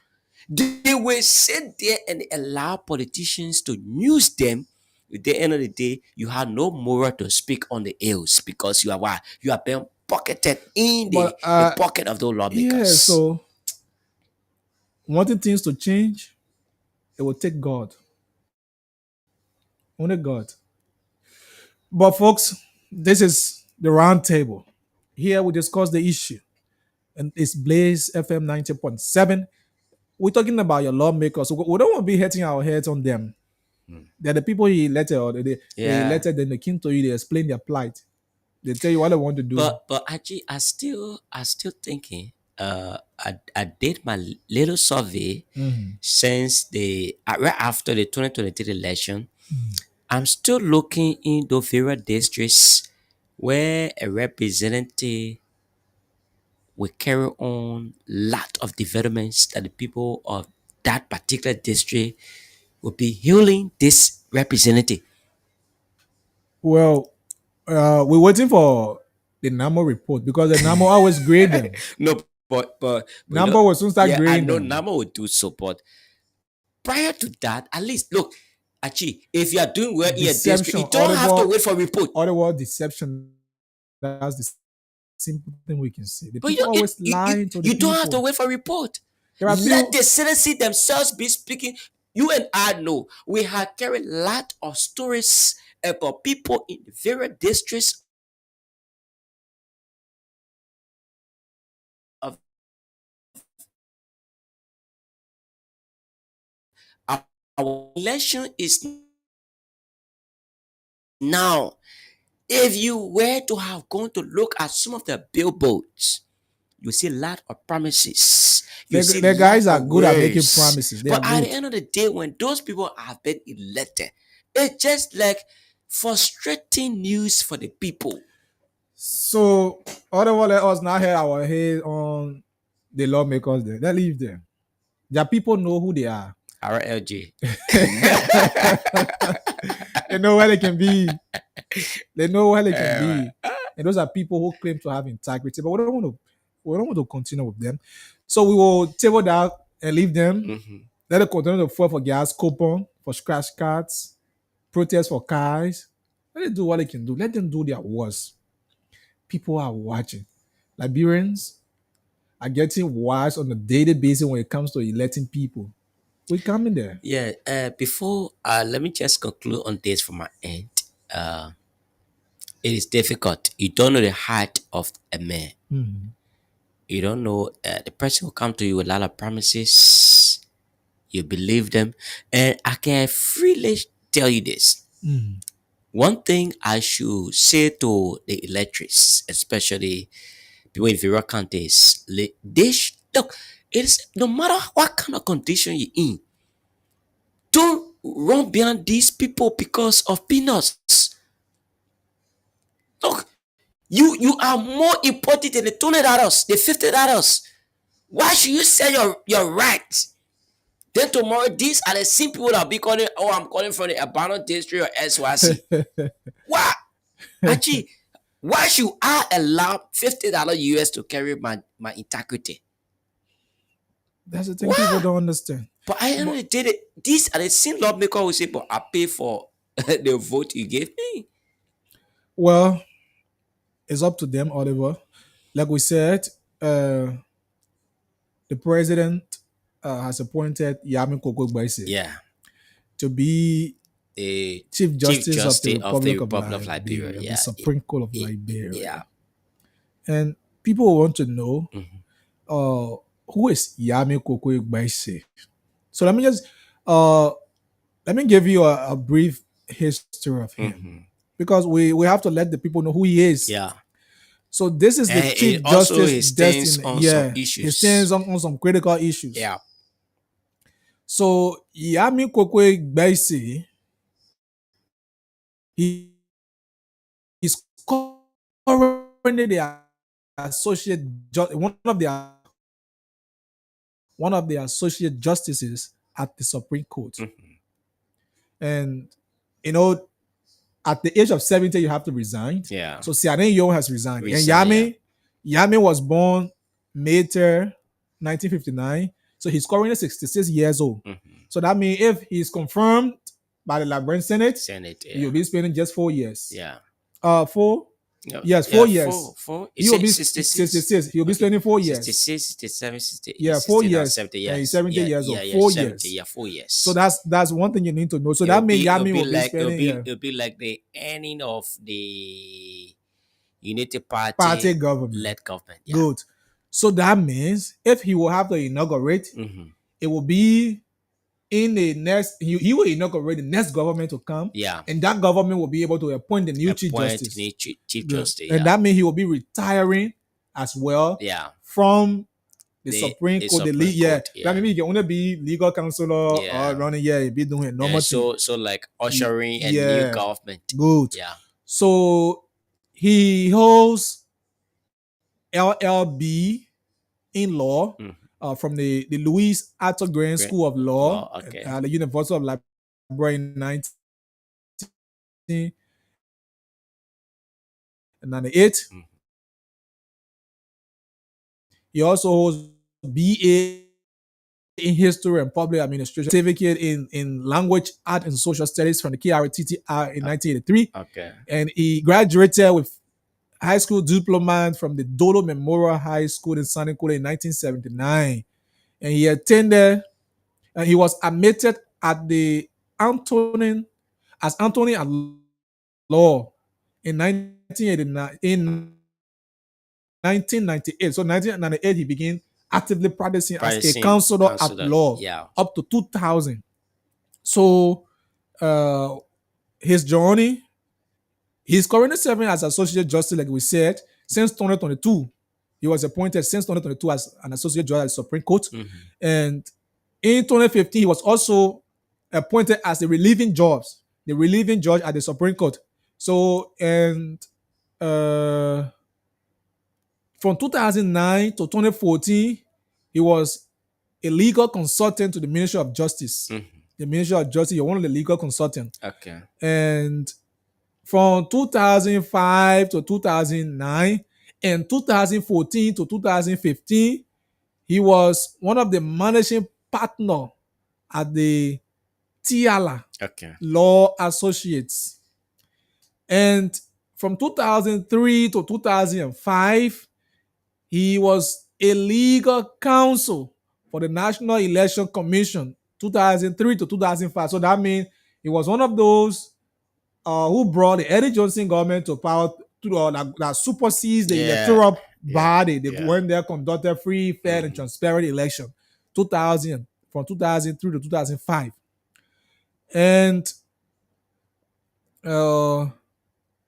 They will sit there and allow politicians to use them. At the end of the day, you have no moral to speak on the ills because you are what? You are being pocketed in But the pocket of those yeah, lawmakers. so wanting things to change, it will take God. Only God. But folks, this is the round table. Here we discuss the issue. And it's Blaze FM 90.7. We're talking about your lawmakers. So we don't want to be hitting our heads on them. They're the people he elected, or they Yeah. elected, then they came to you, they explain their plight. They tell you what they want to do. But actually, I still thinking. I did my little survey since right after the 2023 election. I'm still looking into various districts where a representative will carry on lot of developments that the people of that particular district will be healing this representative. Well, we're waiting for the NAMO report because the NAMO always grade them. No, but you NAMO will soon start yeah, I grading know them. NAMO will do support. Prior to that, at least look, actually, if you are doing well in your district, Deception, you don't have to audible, wait for report. audible deception. That's the simple thing we can say. The But people always lying to the you people. don't have to wait for report. There are Let few, the citizens themselves be speaking. You and I know we have carried a lot of stories about people in various districts of our election is now. If you were to have gone to look at some of the billboards, you see a lot of promises. You see The lot guys are of good at making words. promises. They are But at the good. end of the day, when those people have been elected, it's just like frustrating news for the people. So, otherwise, let us not hear our head on the lawmakers there. They leave them. Their people know who they are. RLG. They know where they can be. They know where they can be. And those are people who claim to have integrity, but we don't want to continue with them. So we will table that and leave them. Mhm. Let them continue to fight for gas coupon, for scratch cards, protest for cars. Let them do what they can do. Let them do their worst. People are watching. Liberians are getting wise on a daily basis when it comes to electing people. We're coming there. Yeah, before let me just conclude on this from my end. Uh, it is difficult. You don't know the heart of a man. Mhm. You don't know the person will come to you with a lot of promises. You believe them, and I can freely tell you this. Mhm. One thing I should say to the electors, especially people in various counties, look. It's no matter what kind of condition you're in. Don't run behind these people because of peanuts. Look, you are more important than the $20, the $50. Why should you sell your rights? Then tomorrow, these are the same people that will be calling, oh, I'm calling from the Abano district or SYC. Why? Actually, why should I allow $50 US to carry my integrity? That's the thing Why? people don't understand. But I only did it. These are the same lawmaker who say, but I pay for the vote you gave me. Well, it's up to them, Oliver. Like we said, the president has appointed Yami Koko Gbaise Yeah. to be The Chief Justice of the Republic of Republic of Liberia, Liberia. the Yeah. Supreme Court of Yeah. Liberia. Yeah. And people want to know Mhm. who is Yami Koko Gbaise. So let me give you a brief history of him, Mhm. because we have to let the people know who he is. Yeah. So this is the And Chief it also Justice he stands Destiny. on Yeah, some issues. he stands on some critical issues. Yeah. So Yami Kokwe Gbaise, he is currently the associate one of the associate justices at the Supreme Court. Mhm. And you know, at the age of 70, you have to resign. Yeah. So Sianen Yo has resigned. Resigned, And Yami was born May 3rd, 1959. So he's currently 66 years old. Mhm. So that means if he's confirmed by the Liberian Senate, Senate. Yeah. he'll be spending just 4 years. Yeah. 4? No, Yes, yeah, 4 years. Four. He will be 66. 66. He'll be spending 4 years. 66, 67, 68. Yeah, 4 69, years. 70 And years. he's 70 years old. Yeah, 4 70, years. Yeah, 4 years. So that's one thing you need to know. So that means Yami will be spending it'll be like the ending of the Unity Party, party government. led government. Yeah. Good. So that means if he will have to inaugurate, Mhm. it will be in the next. He will inaugurate the next government to come, Yeah. and that government will be able to appoint the new Chief Appoint Justice. new Chief Good. Justice. And Yeah. that means he will be retiring as well Yeah. from the The- Supreme the Court. Supreme Yeah. Court, yeah. That means he can only be legal counselor Yeah. or running. Yeah, he be doing normal Yeah, thing. so like ushering a Yeah. new government. Good. Yeah. So he holds LLB in law Mhm. from the Louis Arthur Grant School of Law Law, okay. at the University of Liberia in 1998. Mhm. He also holds BA in History and Public Administration, certificate in Language, Art, and Social Studies from the KRTTR in 1983. Okay. And he graduated with high school diploma from the Dolo Memorial High School in Sanikola in 1979. And he attended, and he was admitted at the Anthony at law in 1989. In 1998. So 1998, he began actively practicing as a counselor at law up to 2000. So his journey He's currently serving as associate justice, like we said, since 2022. He was appointed since 2022 as an associate judge at the Supreme Court. And in 2015, he was also appointed as the relieving judge at the Supreme Court. So, and uh, from 2009 to 2014, he was a legal consultant to the Ministry of Justice. The Ministry of Justice, you're one of the legal consultants. Okay. And from 2005 to 2009 and 2014 to 2015, he was one of the managing partner at the Tiala Okay. Law Associates. And from 2003 to 2005, he was a legal counsel for the National Election Commission, 2003 to 2005. So that means he was one of those who brought the Eddie Johnson government to power that supersedes the electoral body. They went there, conducted free, fair, and transparent election, 2000 from 2003 to 2005, and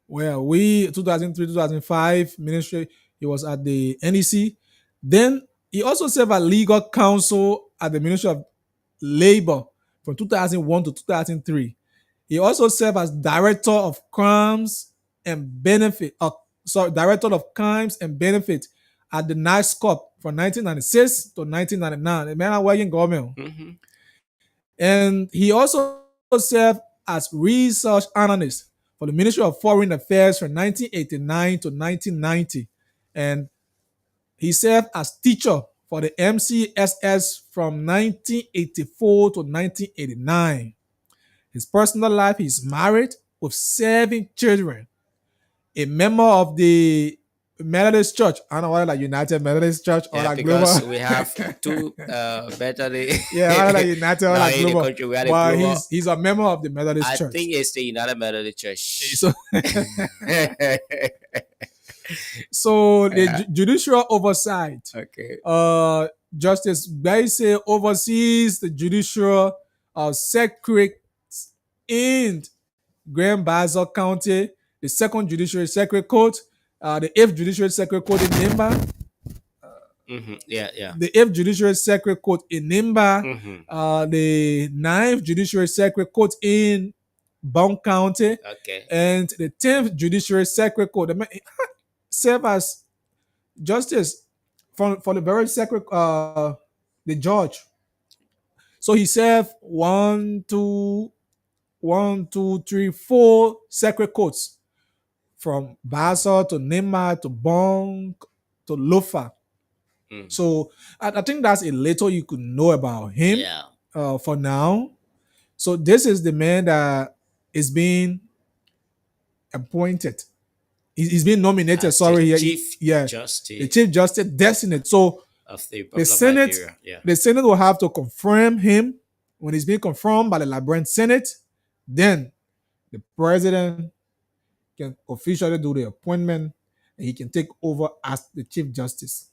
we 2003 2005 ministry. He was at the NEC. Then he also served as legal counsel at the Ministry of Labor from 2001 to 2003. He also served as director of crimes and benefit. Director of crimes and benefit at the NISCOP from 1996 to 1999. The man working government. And he also served as research analyst for the Ministry of Foreign Affairs from 1989 to 1990. And he served as teacher for the MCSS from 1984 to 1989. His personal life, he's married with 7 children, a member of the Methodist Church. I don't know whether like United Methodist Church or like because Global. we have two better. Yeah, I don't like United or Now like in the Global. country, we are the But Global. he's a member of the Methodist I Church. think it's the United Methodist Church. So, so the judicial oversight. Okay. Justice Baise oversees the judicial circuits in Grand Bassa County, the second judiciary circuit court, the 8th judiciary circuit court in Nimba, Yeah. the 8th judiciary circuit court in Nimba, the 9th judiciary circuit court in Bong County, Okay. and the 10th judiciary circuit court. Serve as justice for the very circuit, the judge. So he served 4 circuit courts from Bassa to Nimba to Bong to Lofa. So I think that's a little you could know about him for now. So this is the man that is being appointed. He's been nominated. The Chief Justice. The Chief Justice designate. So of the Republic the of Senate, Liberia. the Senate will have to confirm him. When he's being confirmed by the Liberian Senate, then the president can officially do the appointment and he can take over as the Chief Justice.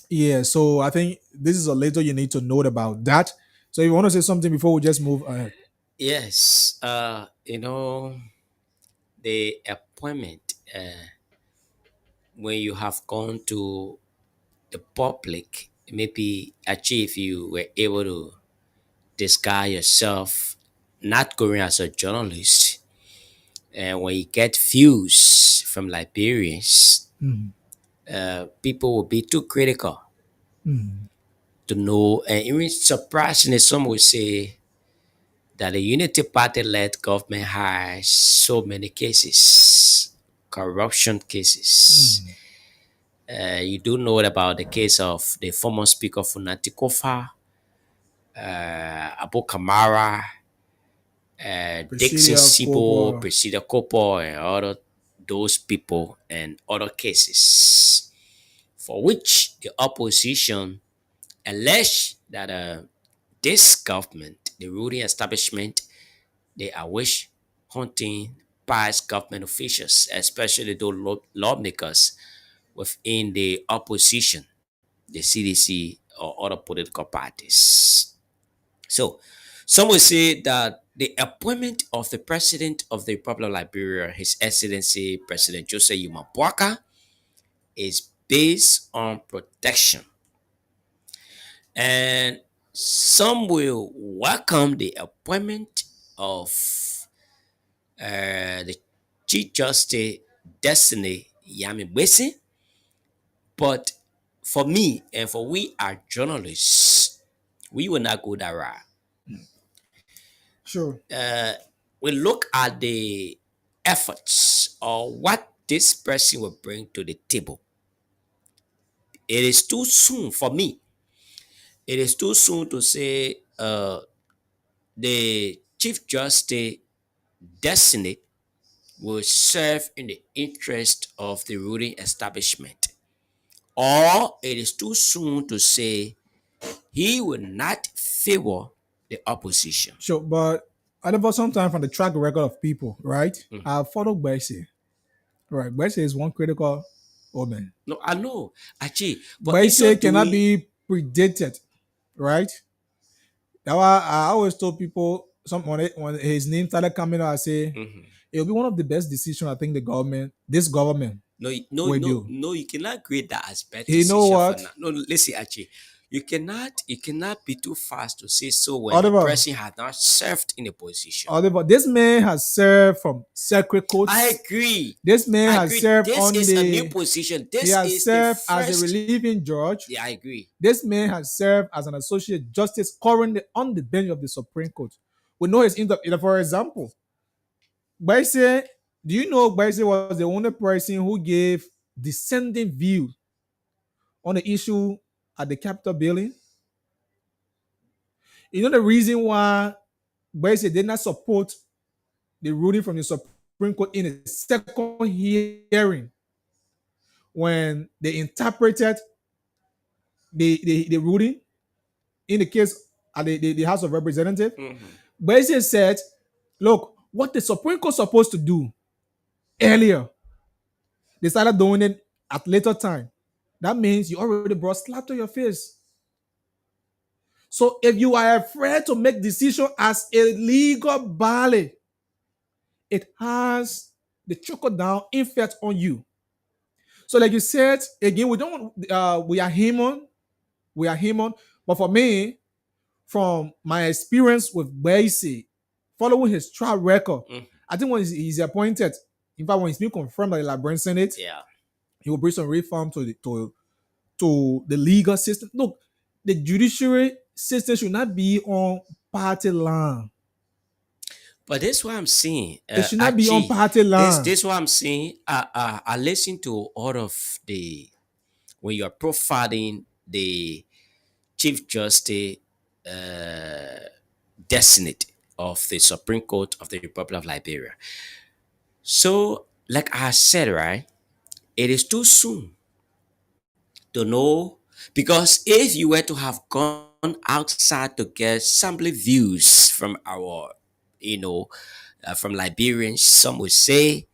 Yeah, so I think this is a little you need to note about that. So if you want to say something before we just move ahead. Yes. The appointment, when you have gone to the public, maybe if you were able to disguise yourself, not going as a journalist, and when you get views from Liberians, people will be too critical to know, and even surprisingly, some would say that the Unity Party-led government has so many cases, corruption cases. You do know about the case of the former Speaker Funati Kofa, Abu Kamara, Dixon Sibo, Priscilla Kopo, and other those people, and other cases for which the opposition alleged that this government, the ruling establishment, they are witch hunting past government officials, especially those lawmakers within the opposition, the CDC or other political parties. So some will say that the appointment of the President of the Republic of Liberia, His Excellency President Joseph Yuma Boakai, is based on protection. And some will welcome the appointment of the Chief Justice Destiny Yami Wese, but for me and for we are journalists, we will not go that route. Sure. We look at the efforts or what this person will bring to the table. It is too soon for me. It is too soon to say the Chief Justice Destiny will serve in the interest of the ruling establishment. Or it is too soon to say he will not favor the opposition. Sure, but I know for some time from the track record of people, right? I follow Bessie. Right, Bessie is one critical woman. No, I know, actually, but Bessie instead cannot doing- be predicted, right? That's why I always told people when his name started coming out, I say it'll be one of the best decisions I think this government No, will do. no, you cannot create that aspect. You know what? No, listen, actually, you cannot be too fast to say so when Oliver. the person has not served in a position. Oliver, this man has served from secret courts. I agree. This man I has agree. served This on is a new the. position. This He has is served the as first. a relieving judge. Yeah, I agree. This man has served as an associate justice currently on the bench of the Supreme Court. We know his for example, Baise, do you know Baise was the only person who gave dissenting view on the issue at the Capitol building? You know the reason why Baise did not support the ruling from the Supreme Court in a second hearing when they interpreted the ruling in the case at the House of Representatives. Baise said, look, what the Supreme Court supposed to do earlier, they started doing it at later time. That means you already brought slap to your face. So if you are afraid to make decision as a legal body, it has the trickle down effect on you. So like you said, again, we are human. We are human. But for me, from my experience with Baise, following his track record, I think when he's appointed, in fact, when he's been confirmed by the Liberian Senate, Yeah. he will bring some reform to the legal system. Look, the judiciary system should not be on party line. But this is what I'm saying. It should not be on actually, party line. This is what I'm saying. I listen to all of the when you are profiling the Chief Justice designate of the Supreme Court of the Republic of Liberia. So, like I said, right, it is too soon to know because if you were to have gone outside to get sample views from our, from Liberians, some would say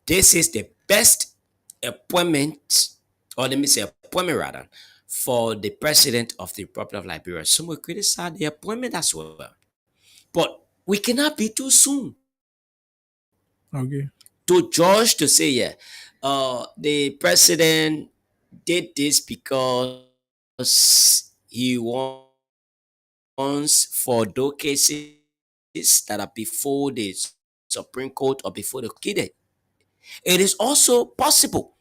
this is the best appointment, or let me say appointment rather, for the president of the Republic of Liberia. Some will criticize the appointment as well. But we cannot be too soon Okay. to judge to say, yeah, the president did this because he wants for those cases that are before the Supreme Court or before the kid. It is also possible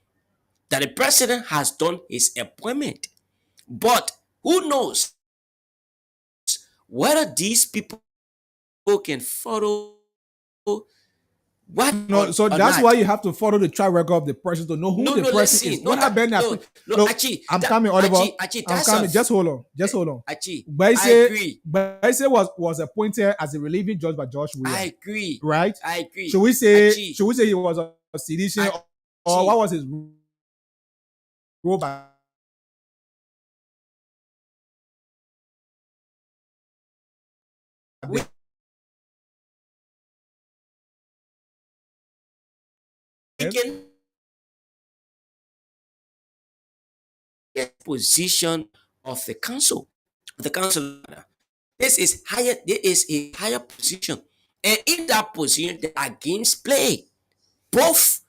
that the president has done his appointment, but who knows whether these people can follow what. No, so or that's not. why you have to follow the track record of the person to know who the person is. What happened? Actually, I'm coming, Oliver. Actually, I'm coming. Just hold on. Just hold on. Actually, I Baise agree. was appointed as a relieving judge by Josh Williams. I agree. Right? I agree. Should we say Actually, he was a sedition or what was his role by we can get position of the council. The council. This is higher. There is a higher position And in that position, they are against play. Both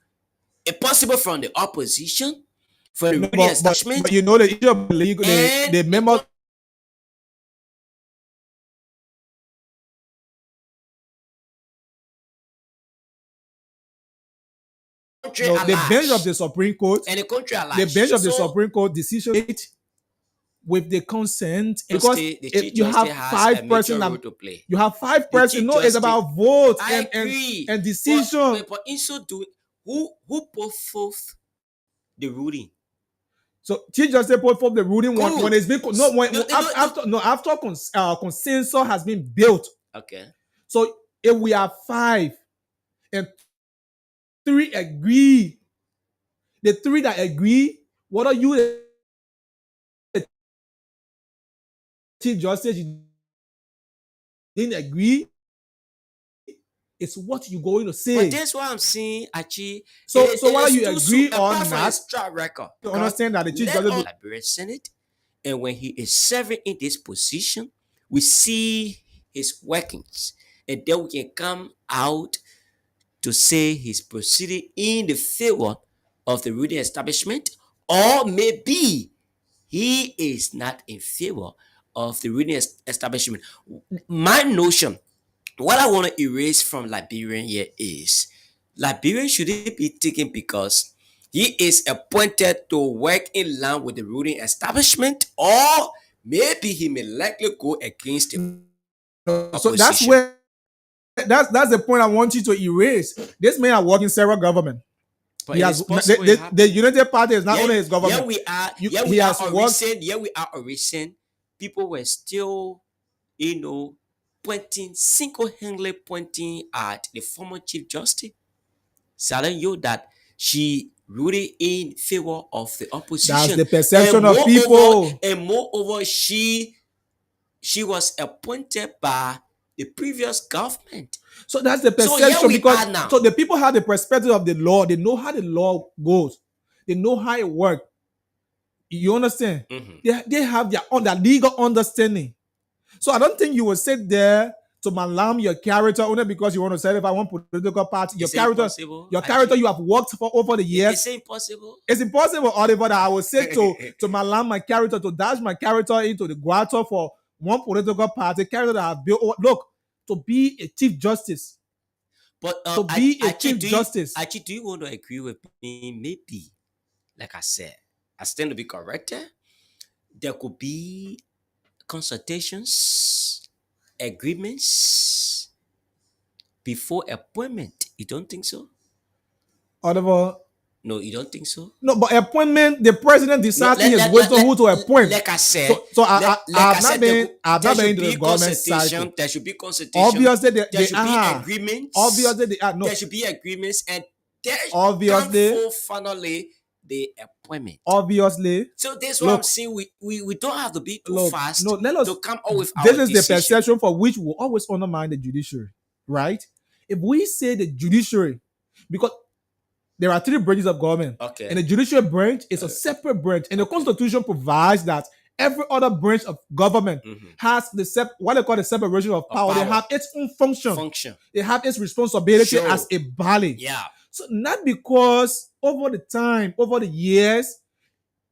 possible from the opposition, from the No, ruling but establishment, you know the issue of the league, and the the members. country No, at the bench of large. the Supreme Court, And the country at the large. bench of the So, Supreme Court decision made with the consent, because the if Chief you Justice have has a five major person, role to play. you have five The person. Chief No, it's Justice, about votes I agree. and decision. But in so doing, who put forth the ruling? So Chief Justice put forth the ruling when Good. it's been no when No, no, no, after consensus has been built. Okay. So if we are five and three agree, the three that agree, what are you, the Chief Justice, you didn't agree? It's what you're going to say. But that's what I'm saying, Achi. So it whether is you too agree soon, or apart from not, his track record. you understand that the Chief Let Justice us Liberia Senate, and when he is serving in this position, we see his workings, and then we can come out to say he's proceeding in the favor of the ruling establishment, or maybe he is not in favor of the ruling establishment. My notion, what I want to erase from Liberian here is Liberian shouldn't be taken because he is appointed to work in line with the ruling establishment, or maybe he may likely go against the so that's opposition. where that's the point I want you to erase. This man are working several government. But He it has is possible it the happened. United Party is not Yeah, only his government. yeah, we are. You- Yeah, he we are has a worked- recent. Yeah, we are a recent. People were still, pointing single-handedly pointing at the former Chief Justice, telling you that she ruled in favor of the opposition. That's the perception And of people. And moreover, she was appointed by the previous government. So that's the So here perception, we because are now. so the people have the perspective of the law. They know how the law goes. They know how it works. You understand? Mhm. They have their own that legal understanding. So I don't think you will sit there to malam your character only because you want to say if I want political party. Your Is it character, impossible, your character actually? you have worked for over the years. Is it impossible? It's impossible, Oliver, that I will say to malam my character, to dash my character into the gutter for one political party, character that I have built. Look, to be a chief justice, But to be a actually, chief justice. Actually, do you want to agree with me? Maybe, like I said, I stand to be corrected. There could be consultations, agreements before appointment. You don't think so? Oliver, No, you don't think so? no, but appointment, the president No, decides in his wisdom who to appoint. Like I said, So I have not been there into should the be government consultation. cycle. There should be consultation. Obviously, there should be agreements. Obviously, they are no. There should be agreements, and there Obviously. come for finally the appointment. Obviously, So that's what Look. I'm saying. We don't have to be too Look, fast no, let us. to come up with This our is the decision. perception for which we will always undermine the judiciary, right? If we say the judiciary, because there are three branches of government, Okay. and the judicial branch is a separate branch, and the Constitution provides that every other branch of government Mhm. has what they call the separation of power. They power. have its own function. Function. They have its responsibility Sure. as a body. Yeah. So not because over the years,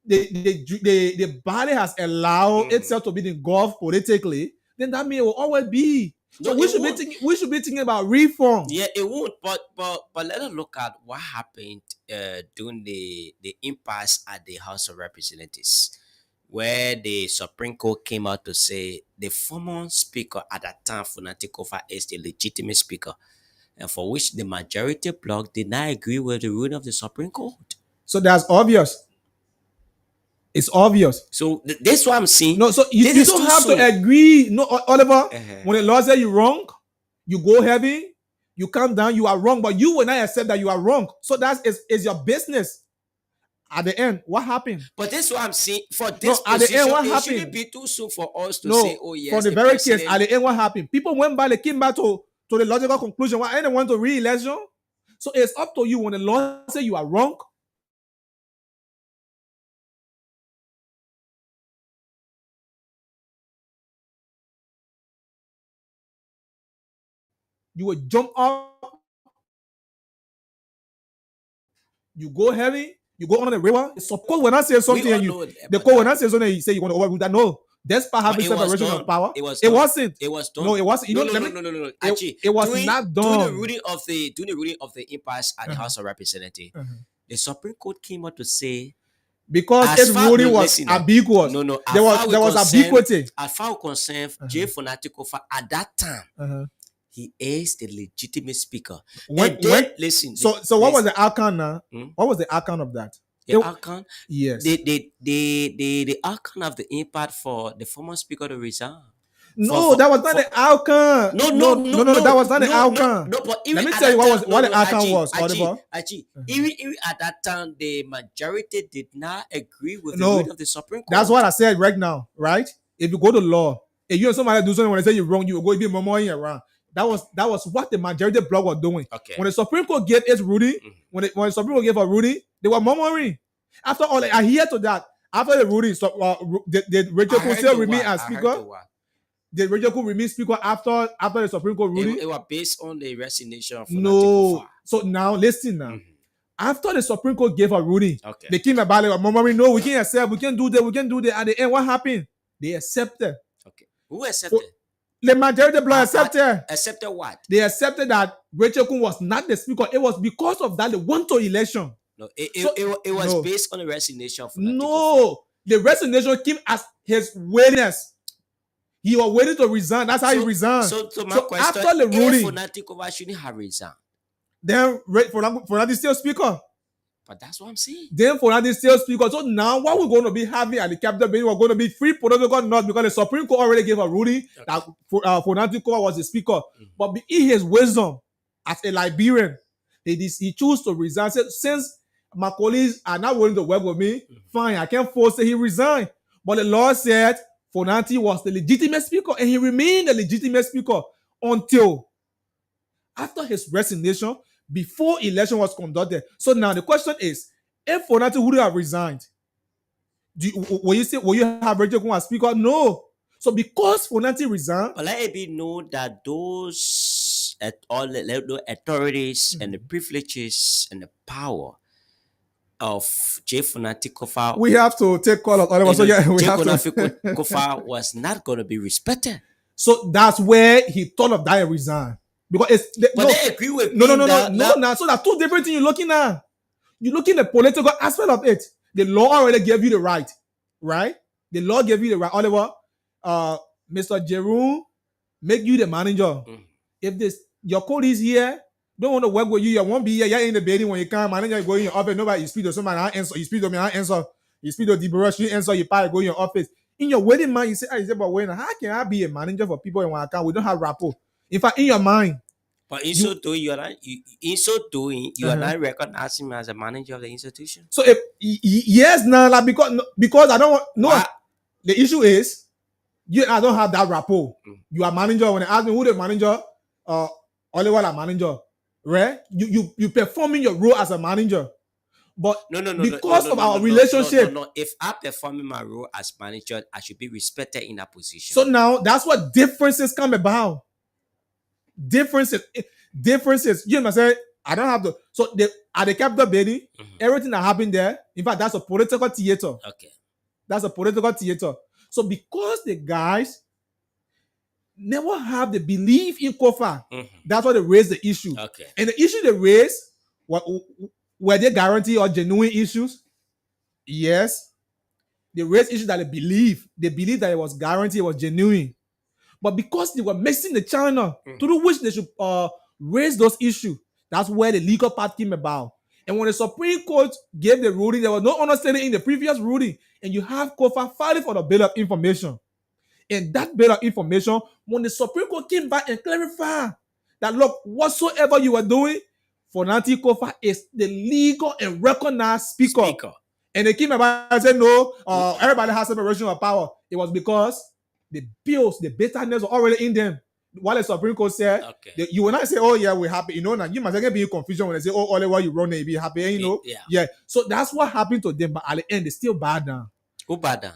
the body has allowed Mhm. itself to be engulfed politically, then that may will always be. So No, we it should won't. we should be thinking about reform. Yeah, it won't. But let us look at what happened during the impasse at the House of Representatives, where the Supreme Court came out to say the former speaker at that time, Funati Kofa, is the legitimate speaker, and for which the majority bloc did not agree with the ruling of the Supreme Court. So that's obvious. It's obvious. So that's what I'm saying. No, so you This is don't too have soon. to agree. No, Oliver, Uh-huh. when the law says you're wrong, you go heavy, you come down, you are wrong, but you will not accept that you are wrong. So that is your business. At the end, what happened? But that's what I'm saying. For this at the position, end, what it happened? shouldn't be too soon for us to No, say, "Oh yes." for the the very case, president- at the end, what happened? People went back, they came back to the logical conclusion. Why anyone want to re-election? So it's up to you. When the law say you are wrong, You will jump up, you go heavy, you go under the river. Suppose when I say something and the code when I say something, you say you want to overrule that. No, despite having separation of power, it wasn't. It was done. No, it wasn't. You No, know, no, let no, me- no, no, no. It, Actually, it was during, not during the done. ruling of the impasse at the House of Representatives, the Supreme Court came out to say, Because as its far ruling no, was listen now. ambiguous. No, no. There was ambiguity. As far as concerned, J. Fonati Kofa at that time, he is the legitimate speaker. When, And then, listen. so what was the outcome now? Hmm? What was the outcome of that? the outcome? Yes. The outcome of the impact for the former speaker to resign. No, that was not the outcome. No, that was not the outcome. No, but Let even me at tell you that what time- the outcome was, Oliver. Even at that time, the majority did not agree with the No, ruling of the Supreme Court. That's what I said right now, right? If you go to law, if you and somebody do something when they say you're wrong, you will go be murmuring around. That was what the majority bloc was doing. Okay. When the Supreme Court gave its ruling, when the Supreme Court gave a ruling, they were murmuring. After all, I hear to that. After the ruling, did Rachel Could still remain as speaker? Did Rachel Could remain speaker after the Supreme Court ruling? It was based on the resignation of No. So now listen now. After the Supreme Court gave a ruling, Okay. they came about like murmuring, no, we can't accept, we can't do that, we can't do that. At the end, what happened? They accepted. Okay. Who accepted? The majority bloc accepted. Accepted what? They accepted that Rachel Coon was not the speaker. It was because of that they went to election. No, So- it was no. based on the resignation of No, the resignation came as his willingness. He was waiting to resign. That's how he resigned. So my So question, after the ruling, Fonatikova shouldn't have resigned. then Fonati still speaker. But that's what I'm saying. Then Fonati still speaker. So now what we're going to be having at the Capitol building, we're going to be free political not because the Supreme Court already gave a ruling that Fonati was the speaker. But in his wisdom, as a Liberian, he chose to resign. Since my colleagues are not willing to work with me, fine, I can't force it. He resigned. But the law said Fonati was the legitimate speaker, and he remained the legitimate speaker until after his resignation, before election was conducted. So now the question is, if Fonati would have resigned, will you have Rachel Coon as speaker? No. So because Fonati resigned, But let it be known that those all the authorities and the privileges and the power of J. Fonatikova, we have to take call of other. So yeah, we J. have to. Fonatikova was not going to be respected. So that's where he thought of that and resigned. Because it's But they agree with no. me that- Now, so there are two different things you're looking at. You're looking at the political aspect of it. The law already gave you the right? The law gave you the right. Oliver, Mr. Jerome, make you the manager. If your code is here, don't want to work with you, you won't be here. You're in the building when you come. Manager, you go in your office. Nobody, you speak to somebody, I answer. You speak to me, I answer. You speak to the brush, you answer. You go in your office. In your wedding mind, you say, but wait, how can I be a manager for people in one account? We don't have rapport. In fact, in your mind. But in so doing, you are not recognizing me as a manager of the institution. So if yes, now like because I don't want Why? The issue is I don't have that rapport. You are manager. When they ask me who the manager, Oliver la manager, right? You performing your role as a manager. But because of our relationship. No. If I performing my role as manager, I should be respected in that position. So now that's what differences come about. Differences. You understand? I don't have to. So at the Capitol building, everything that happened there, in fact, that's a political theater. Okay. That's a political theater. So because the guys never have the belief in Kofa, that's why they raise the issue. Okay. And the issue they raised, were they guarantee or genuine issues? Yes. They raised issues that they believe that it was guaranteed, it was genuine. But because they were mixing the channel through which they should raise those issues, that's where the legal part came about. And when the Supreme Court gave the ruling, there was no understanding in the previous ruling. And you have Kofa filing for the bill of information. And that bill of information, when the Supreme Court came back and clarified that, look, whatsoever you are doing, Fonati Kofa is the legal and recognized speaker. And they came about and said, no, everybody has separation of power. It was because the bills, the bitterness were already in them. While the Supreme Court said, you will not say, oh, yeah, we're happy. You know, now you must get be in confusion when they say, oh, Oliver, you run and be happy. And, you know, yeah. So that's what happened to them. But at the end, they still bowed down. Who bowed down?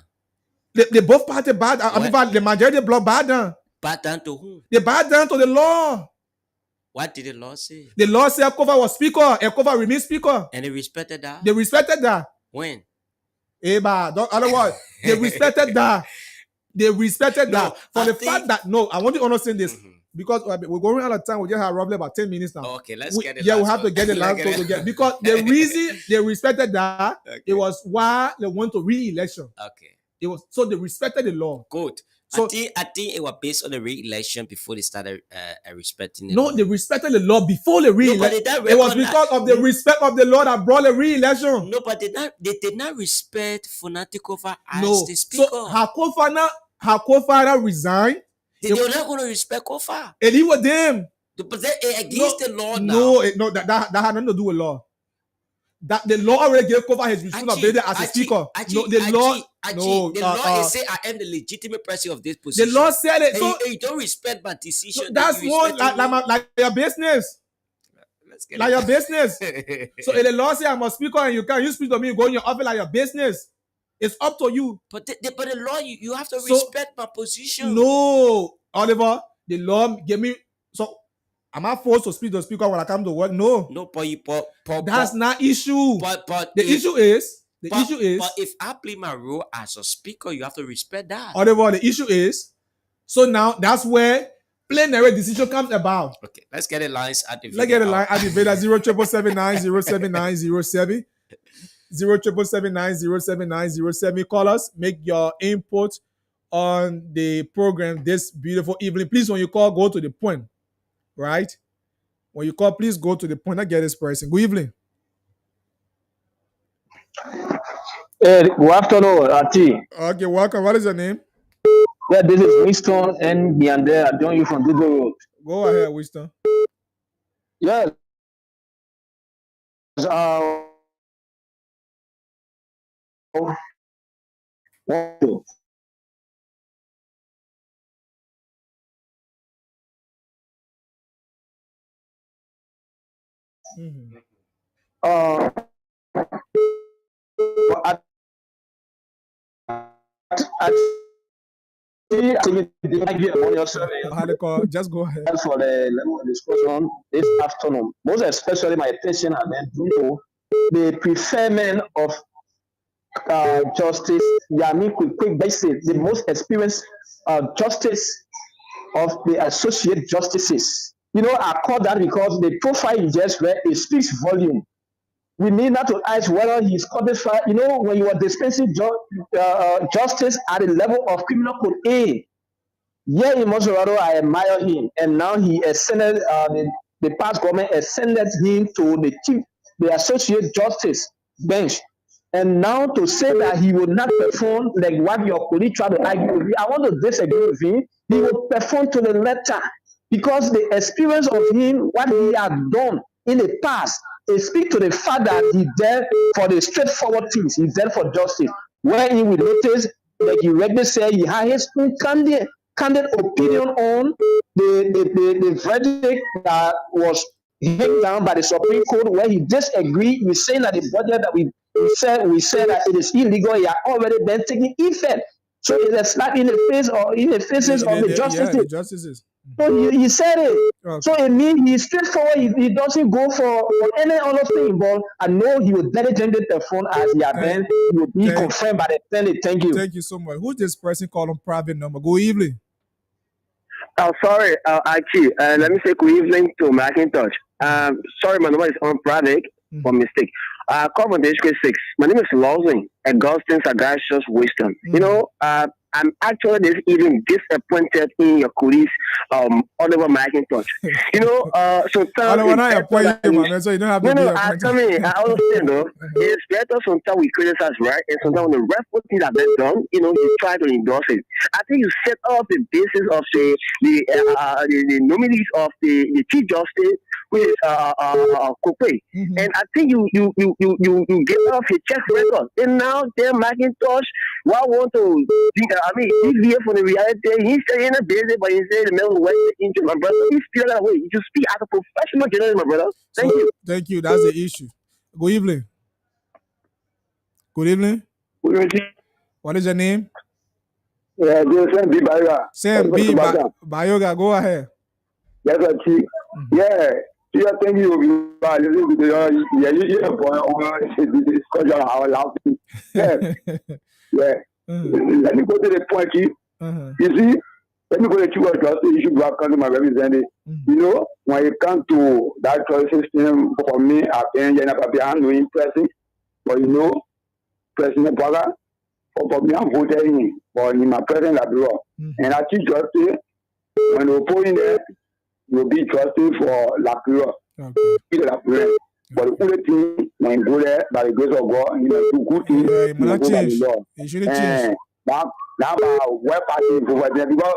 They both parties bowed down. I mean, the majority bloc bowed down. Bowed down to whom? They bowed down to the law. What did the Lord say? The Lord said Ekova was speaker. Ekova remained speaker. And they respected that? They respected that. When? Otherwise, they respected that. They respected No, that. For I the think- fact that, no, I want you to understand this. Mhm. Because we're going out of time. We just have roughly about 10 minutes now. Okay, let's get it. Yeah, we have to get the last one. one to get. Because the reason they respected that, Okay. it was why they went to re-election. Okay, It was so they respected the law. good. So- I think it was based on the re-election before they started respecting the No, law. they respected the law before the No, but re-election. they don't It was recognize- because of the respect of the law that brought the re-election. No, but they did not respect Funatikova as No. the speaker. So her co-founder resigned, they were not going to respect Kofa. and he was them. But they against the law now. No, that had nothing to do with law. That the law already gave Kofa his responsibility as a speaker. The law is say I am the legitimate president of this the position. law said it. And So you don't respect my decision. so that's then you one respect me. like your business. Let's get Like it. your business. So if the law say I'm a speaker and you speak to me, go in your office like your business. It's up to you. But the law, you have to So- respect my position. No, Oliver, the law gave me. So am I forced to speak to the speaker when I come to work? No, No, but that's not issue. but The if, issue is but if I play my role as a speaker, you have to respect that. Oliver, the issue is, so now that's where plenary decision comes about. Okay, let's get the lines activated. Let's get a line activated 07779079070 07779079070. Call us, make your input on the program this beautiful evening. Please, when you call, go to the point, right? When you call, please go to the point. I get this person. Good evening. Hey, good afternoon, Ati. Okay, welcome. What is your name? Yeah, this is Winston and Biande. I join you from Google Road. Go ahead, Winston. Yes. Uh, Mhm. uh, I think you on your survey Haliko, just go ahead. for the level of discussion this afternoon. Most especially my attention has been due to the preferment of Justice Yami Quick Basis, the most experienced justice of the associate justices. You know, I call that because the profile you just read, it speaks volume. We need not to ask whether he's qualified. You know, when you are dispensing justice at the level of criminal code A, here in Maserado, I admire him, and now he ascended. The past government ascended him to the associate justice bench, and now to say that he will not perform like what your colleague tried to argue with me, I want to disagree with him. He will perform to the letter because the experience of him, what he had done in the past, it speaks to the fact that he's there for the straightforward things. He's there for justice. Where he will notice, like you regularly say, he has his own candid opinion on the verdict that was handed down by the Supreme Court, where he disagreed with saying that the budget that we said that it is illegal, it had already been taken effect. So it's a slap in the face or in the faces of the justices. Yeah, the justices. So he said it. Okay. So it means he's straightforward. He doesn't go for any other thing. But I know he will diligently perform as he has been. He will be confirmed by the Senate. Thank you. Thank you so much. Who's this person called on private number? Good evening. Oh, sorry, Archie. Let me say good evening to Macintosh. Sorry, my number is on private for mistake. Call from the HK6. My name is Lawson, Augustine Sagacious Wisdom. You know, I'm actually this evening disappointed in your colleagues, Oliver McIntosh. You know, sometimes Oliver, I appoint you, man, so you don't have to be appointed. I understand though. It's better sometimes we criticize, right? And sometimes when the rest of things that they've done, you know, you try to endorse it. I think you set up the basis of the nominees of the Chief Justice, which is Kope. And I think you get off your check record. And now they're McIntosh. Why want to deviate from the reality? He's saying a busy, but he's saying the middle west into my brother. He's still that way. You speak as a professional journalist, my brother. Thank you. Thank you. That's the issue. Good evening. Good evening. What is your name? Yeah, Sam B. Bayoga. Sam B. Bayoga. Go ahead. Yes, I see. Yeah. See, I think you will be bad. Yeah, you discussion our laughing. Yeah, yeah. Let me go to the point. You see, let me go to what just the issue back to my representative. You know, when it comes to that choice system, for me, I've been no impressive. But you know, President Boga, for me, I'm voting for my president abroad. And I think just when we put in there, you'll be trusted for Lapura. Okay. But the only thing, when you go there, by the grace of God, you know, do good things, you go by the Lord. And now, where party for them, because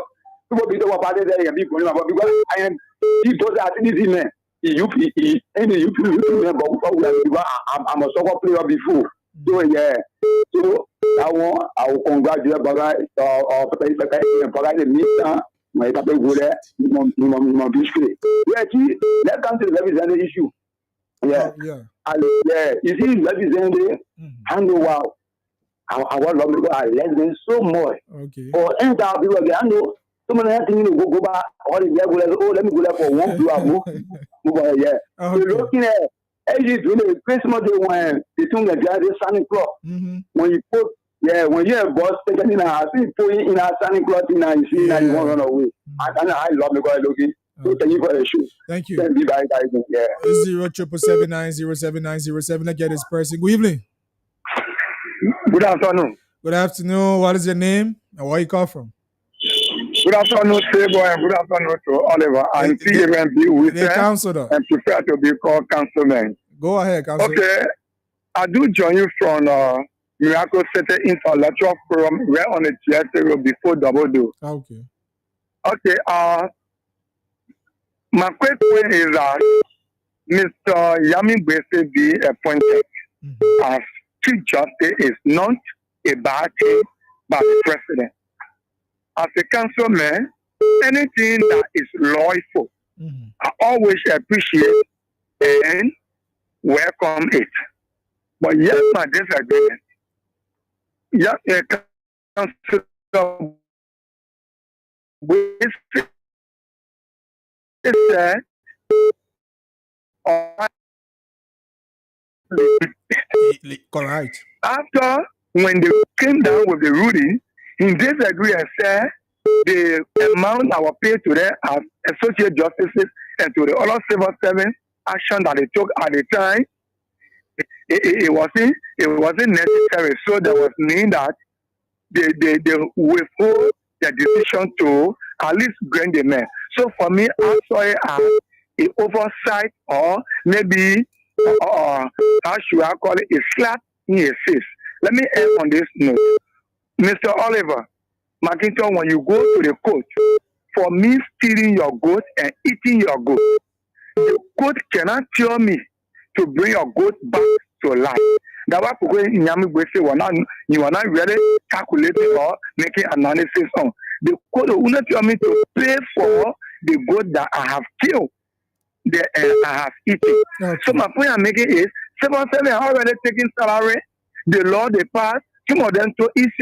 people be talking about there and people, because I am, he does that in his man. I'm a soccer player before. So, yeah. So, I will congratulate Baga or Baga the my papa go there, yeah, see, let's come to the representative issue. Yeah. Yeah. You see, representative, wow. I want to go, I less than so much. Okay. For any time people get, I know, so many things you go back, all the regulars, let me go there for 1 2 move on, yeah. So looking at, as you do Christmas Day when the two guys Santa Claus, when you put, yeah, when you have boss taken in a house, you put in a Santa Claus in a, you see, now you won't run away. And I love the guy looking. So thank you for the show. Thank you. Thank you, guys. Yeah. 0777907. Let's get this person. Good evening. Good afternoon. Good afternoon. What is your name and where you call from? Good afternoon, Sabo, and good afternoon to Oliver. I'm CMB with councilor and prepared to be called councilman. Go ahead, councilor. Okay. I do join you from Miracle Center Intellectual Forum. We're on the GSA road before Double Do. Okay. Okay. My question is that Mr. Yami Bese be appointed as Chief Justice is not a bad thing by the President. As a councilman, anything that is lawful, I always appreciate and welcome it. But yes, my disagreement. Yeah, councilor said, correct. After when they came down with the ruling, he disagreed and said the amount I was paid to them as associate justices and to the other civil servants action that they took at the time, it wasn't necessary. So that was mean that they withhold their decision to at least grant the man. So for me, I saw it as an oversight or maybe how should I call it, a slap in his face. Let me end on this note. Mr. Oliver McIntyre, when you go to the court, for me stealing your goat and eating your goat, the court cannot tell me to bring your goat back to life. That's why you are not really calculating or making analysis on. The court will not tell me to pay for the goat that I have killed, that I have eaten. Okay. So my point I'm making is, 7 are already taking salary. The law they passed, some of them to East,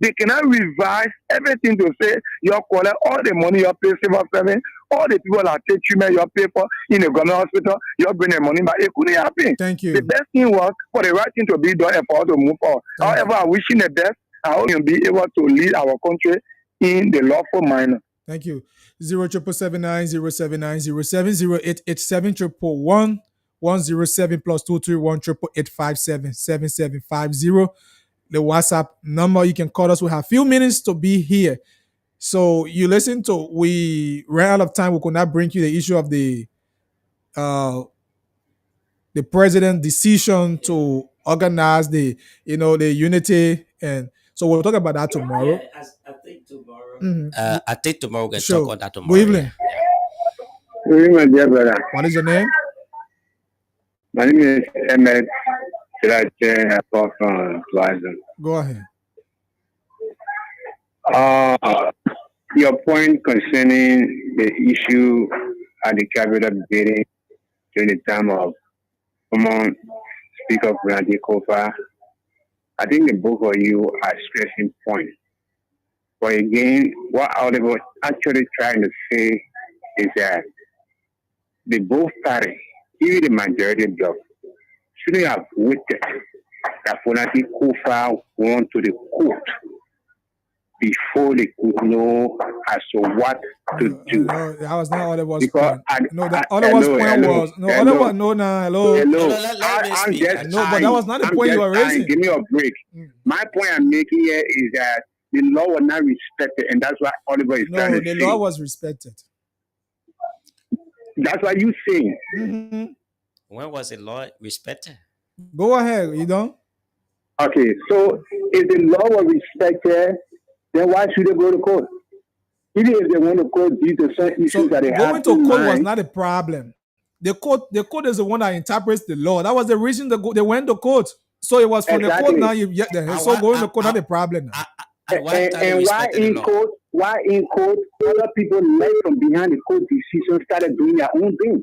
they cannot revise everything to say you collect all the money you pay civil servant, all the people that take treatment you pay for in a government hospital, you bring the money, but it couldn't happen. Thank you. The best thing was for the right thing to be done and for us to move forward. However, I wishing the best. I hope you'll be able to lead our country in the lawful manner. Thank you. 0779079070887 107 plus 231 888577750. The WhatsApp number. You can call us. We have a few minutes to be here. So you listen to, we ran out of time. We could not bring you the issue of the president's decision to organize the unity, and so we'll talk about that tomorrow. I think tomorrow. I think tomorrow we can talk on that tomorrow. Good evening. Good evening, my dear brother. What is your name? My name is Emmett. From Plaza. Go ahead. Your point concerning the issue at the cabinet meeting during the time of former Speaker Randy Kofa, I think the both of you are stressing points. But again, what I was actually trying to say is that the both parties, even the majority judge, shouldn't have waited that Fonati Kufa went to the court before they could know as to what to do. No, that was not Oliver's Because point. No, the Oliver's point was no. Oliver, no, nah, hello. hello. Let me I'm speak. just No, but that was not the I'm point you just were raising. Give me a break. Mm. My point I'm making here is that the law was not respected, and that's what Oliver is trying No, to the say. law was respected. That's what you saying. Hmm. When was the law respected? Go ahead, you know. Okay, so if the law was respected, then why should they go to court? Even if they want to court due to some issues So that they going have to in court was mind, not a problem. The court is the one that interprets the law. That was the reason they went to court. So it was from the court exactly. now. So going to court not a And problem now. why thought they And why respected the in law? court? Why in court? Other people left from behind the court decision started doing their own thing.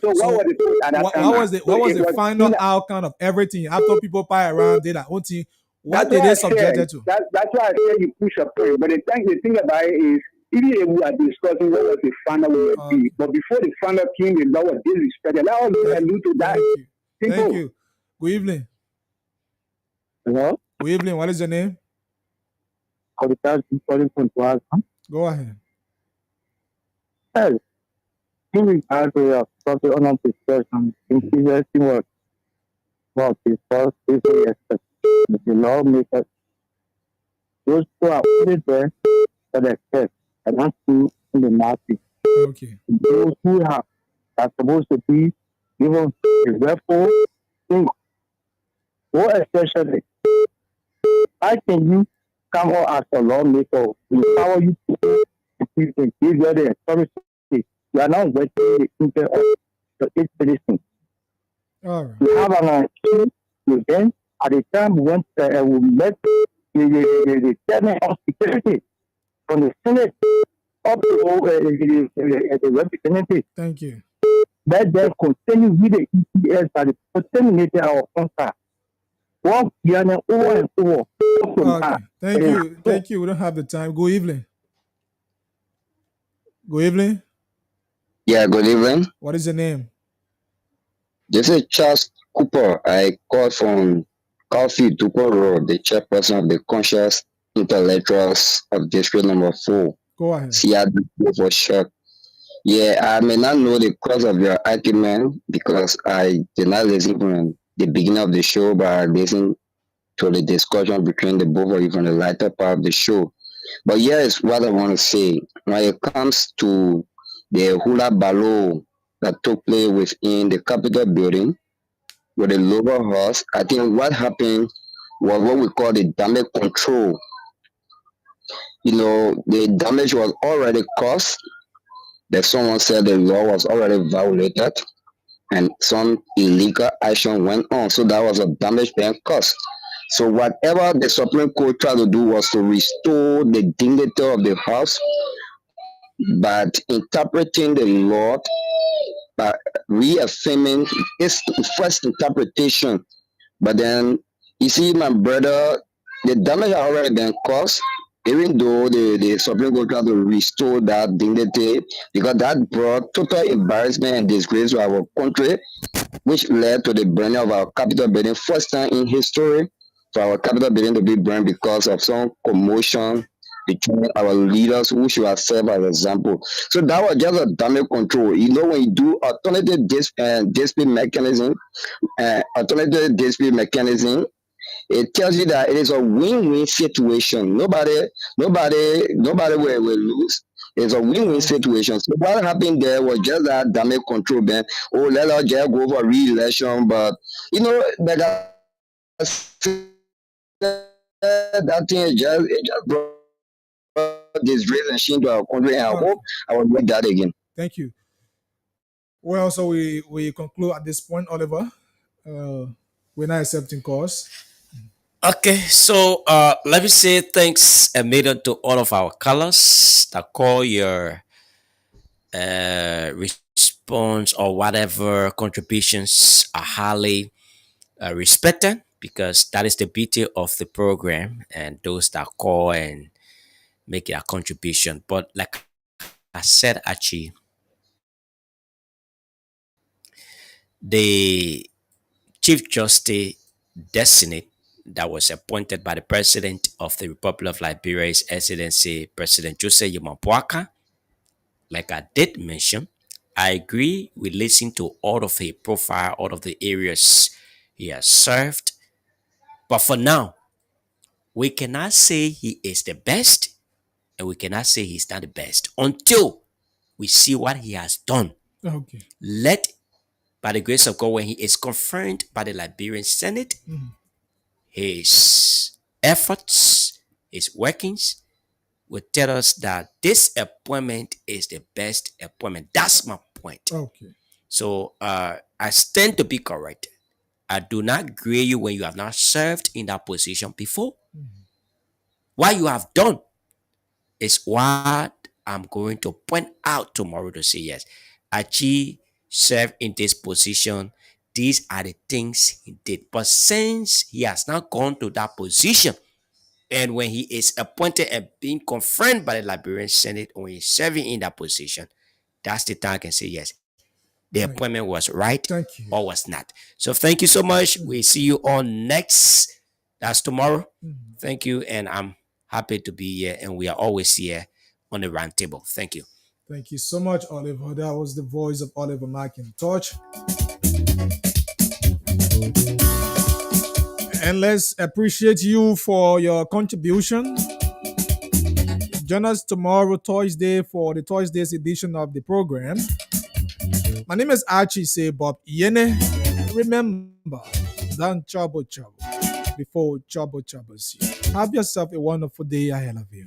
So what So was the court at that what time? was the So what was it the final in- outcome of everything after people pile around did their own thing? What That's did why they I said subjected to? that's why I said you push a point. But the thing about it is, even if we are discussing what was the final will be, but before the final came, the law was disrespected. Let us allude to that. Thank you. Simple. Thank you. Good evening. Hello? Good evening. What is your name? Go ahead. Well, in regard to your topic on discussion, in previous work, about this first people expect the lawmakers, those who are only there for the test and not to in the market. Okay. Those who are supposed to be given a rightful thing. More especially, how can you come out as a lawmaker, empower you to give you the authority? You are not working the interest of the citizens. All right. We have an event at the time when we met the chairman of security from the Senate up to the representative. Thank you. Let them continue with the EPS that is contaminating our contract. One year and over and over. Okay. Thank you. Thank you. We don't have the time. Good evening. Good evening. Yeah, good evening. What is your name? This is Charles Cooper. I call from Coffee Tupo Road, the chairperson of the Conscious Intellectuals of District Number 4, Go ahead. CRD for short. Yeah, I may not know the cause of your argument because I did not listen from the beginning of the show, but I listened to the discussion between the both of you from the latter part of the show. But here is what I want to say. When it comes to the hula baloo that took place within the Capitol building with the lower house, I think what happened was what we call the damage control. You know, the damage was already caused. That someone said the law was already violated and some illegal action went on. So that was a damage being caused. So whatever the Supreme Court tried to do was to restore the dignity of the house, but interpreting the law, but reaffirming its first interpretation. But then, you see, my brother, the damage had already been caused, even though the Supreme Court tried to restore that dignity, because that brought total embarrassment and disgrace to our country, which led to the burning of our Capitol building, first time in history for our Capitol building to be burned because of some commotion between our leaders who should have served as example. So that was just a damage control. You know, when you do alternative dispute mechanism, it tells you that it is a win-win situation. Nobody will lose. It's a win-win situation. So what happened there was just that damage control, man. Oh, let us just go for re-election, but you know, like I said, that thing it just brought disgrace and shame to our country, and I hope I will make that again. Thank you. Well, so we conclude at this point, Oliver. We're not accepting calls. Okay, so let me say thanks a million to all of our callers that call your response or whatever contributions are highly respected because that is the beauty of the program and those that call and make a contribution. But like I said, Archie, the Chief Justice designate that was appointed by the President of the Republic of Liberia, His Excellency President Joseph Yomapwaka. Like I did mention, I agree. We listen to all of his profile, all of the areas he has served. But for now, we cannot say he is the best, and we cannot say he's not the best until we see what he has done. Okay. Let, by the grace of God, when he is confirmed by the Liberian Senate, his efforts, his workings will tell us that this appointment is the best appointment. That's my point. Okay. So I stand to be corrected. I do not grade you when you have not served in that position before. What you have done is what I'm going to point out tomorrow to say, yes, Achi served in this position. These are the things he did. But since he has now gone to that position, and when he is appointed and being confirmed by the Liberian Senate, or he's serving in that position, that's the time I can say, yes, the appointment was right or was not. So thank you so much. We see you on next. That's tomorrow. Thank you. And I'm happy to be here. And we are always here on the round table. Thank you. Thank you so much, Oliver. That was the voice of Oliver McIntosh. And let's appreciate you for your contribution. Join us tomorrow, Thursday, for the Thursday's edition of the program. My name is Archie Bob Yene. Remember, don't trouble before troubles you. Have yourself a wonderful day ahead of you.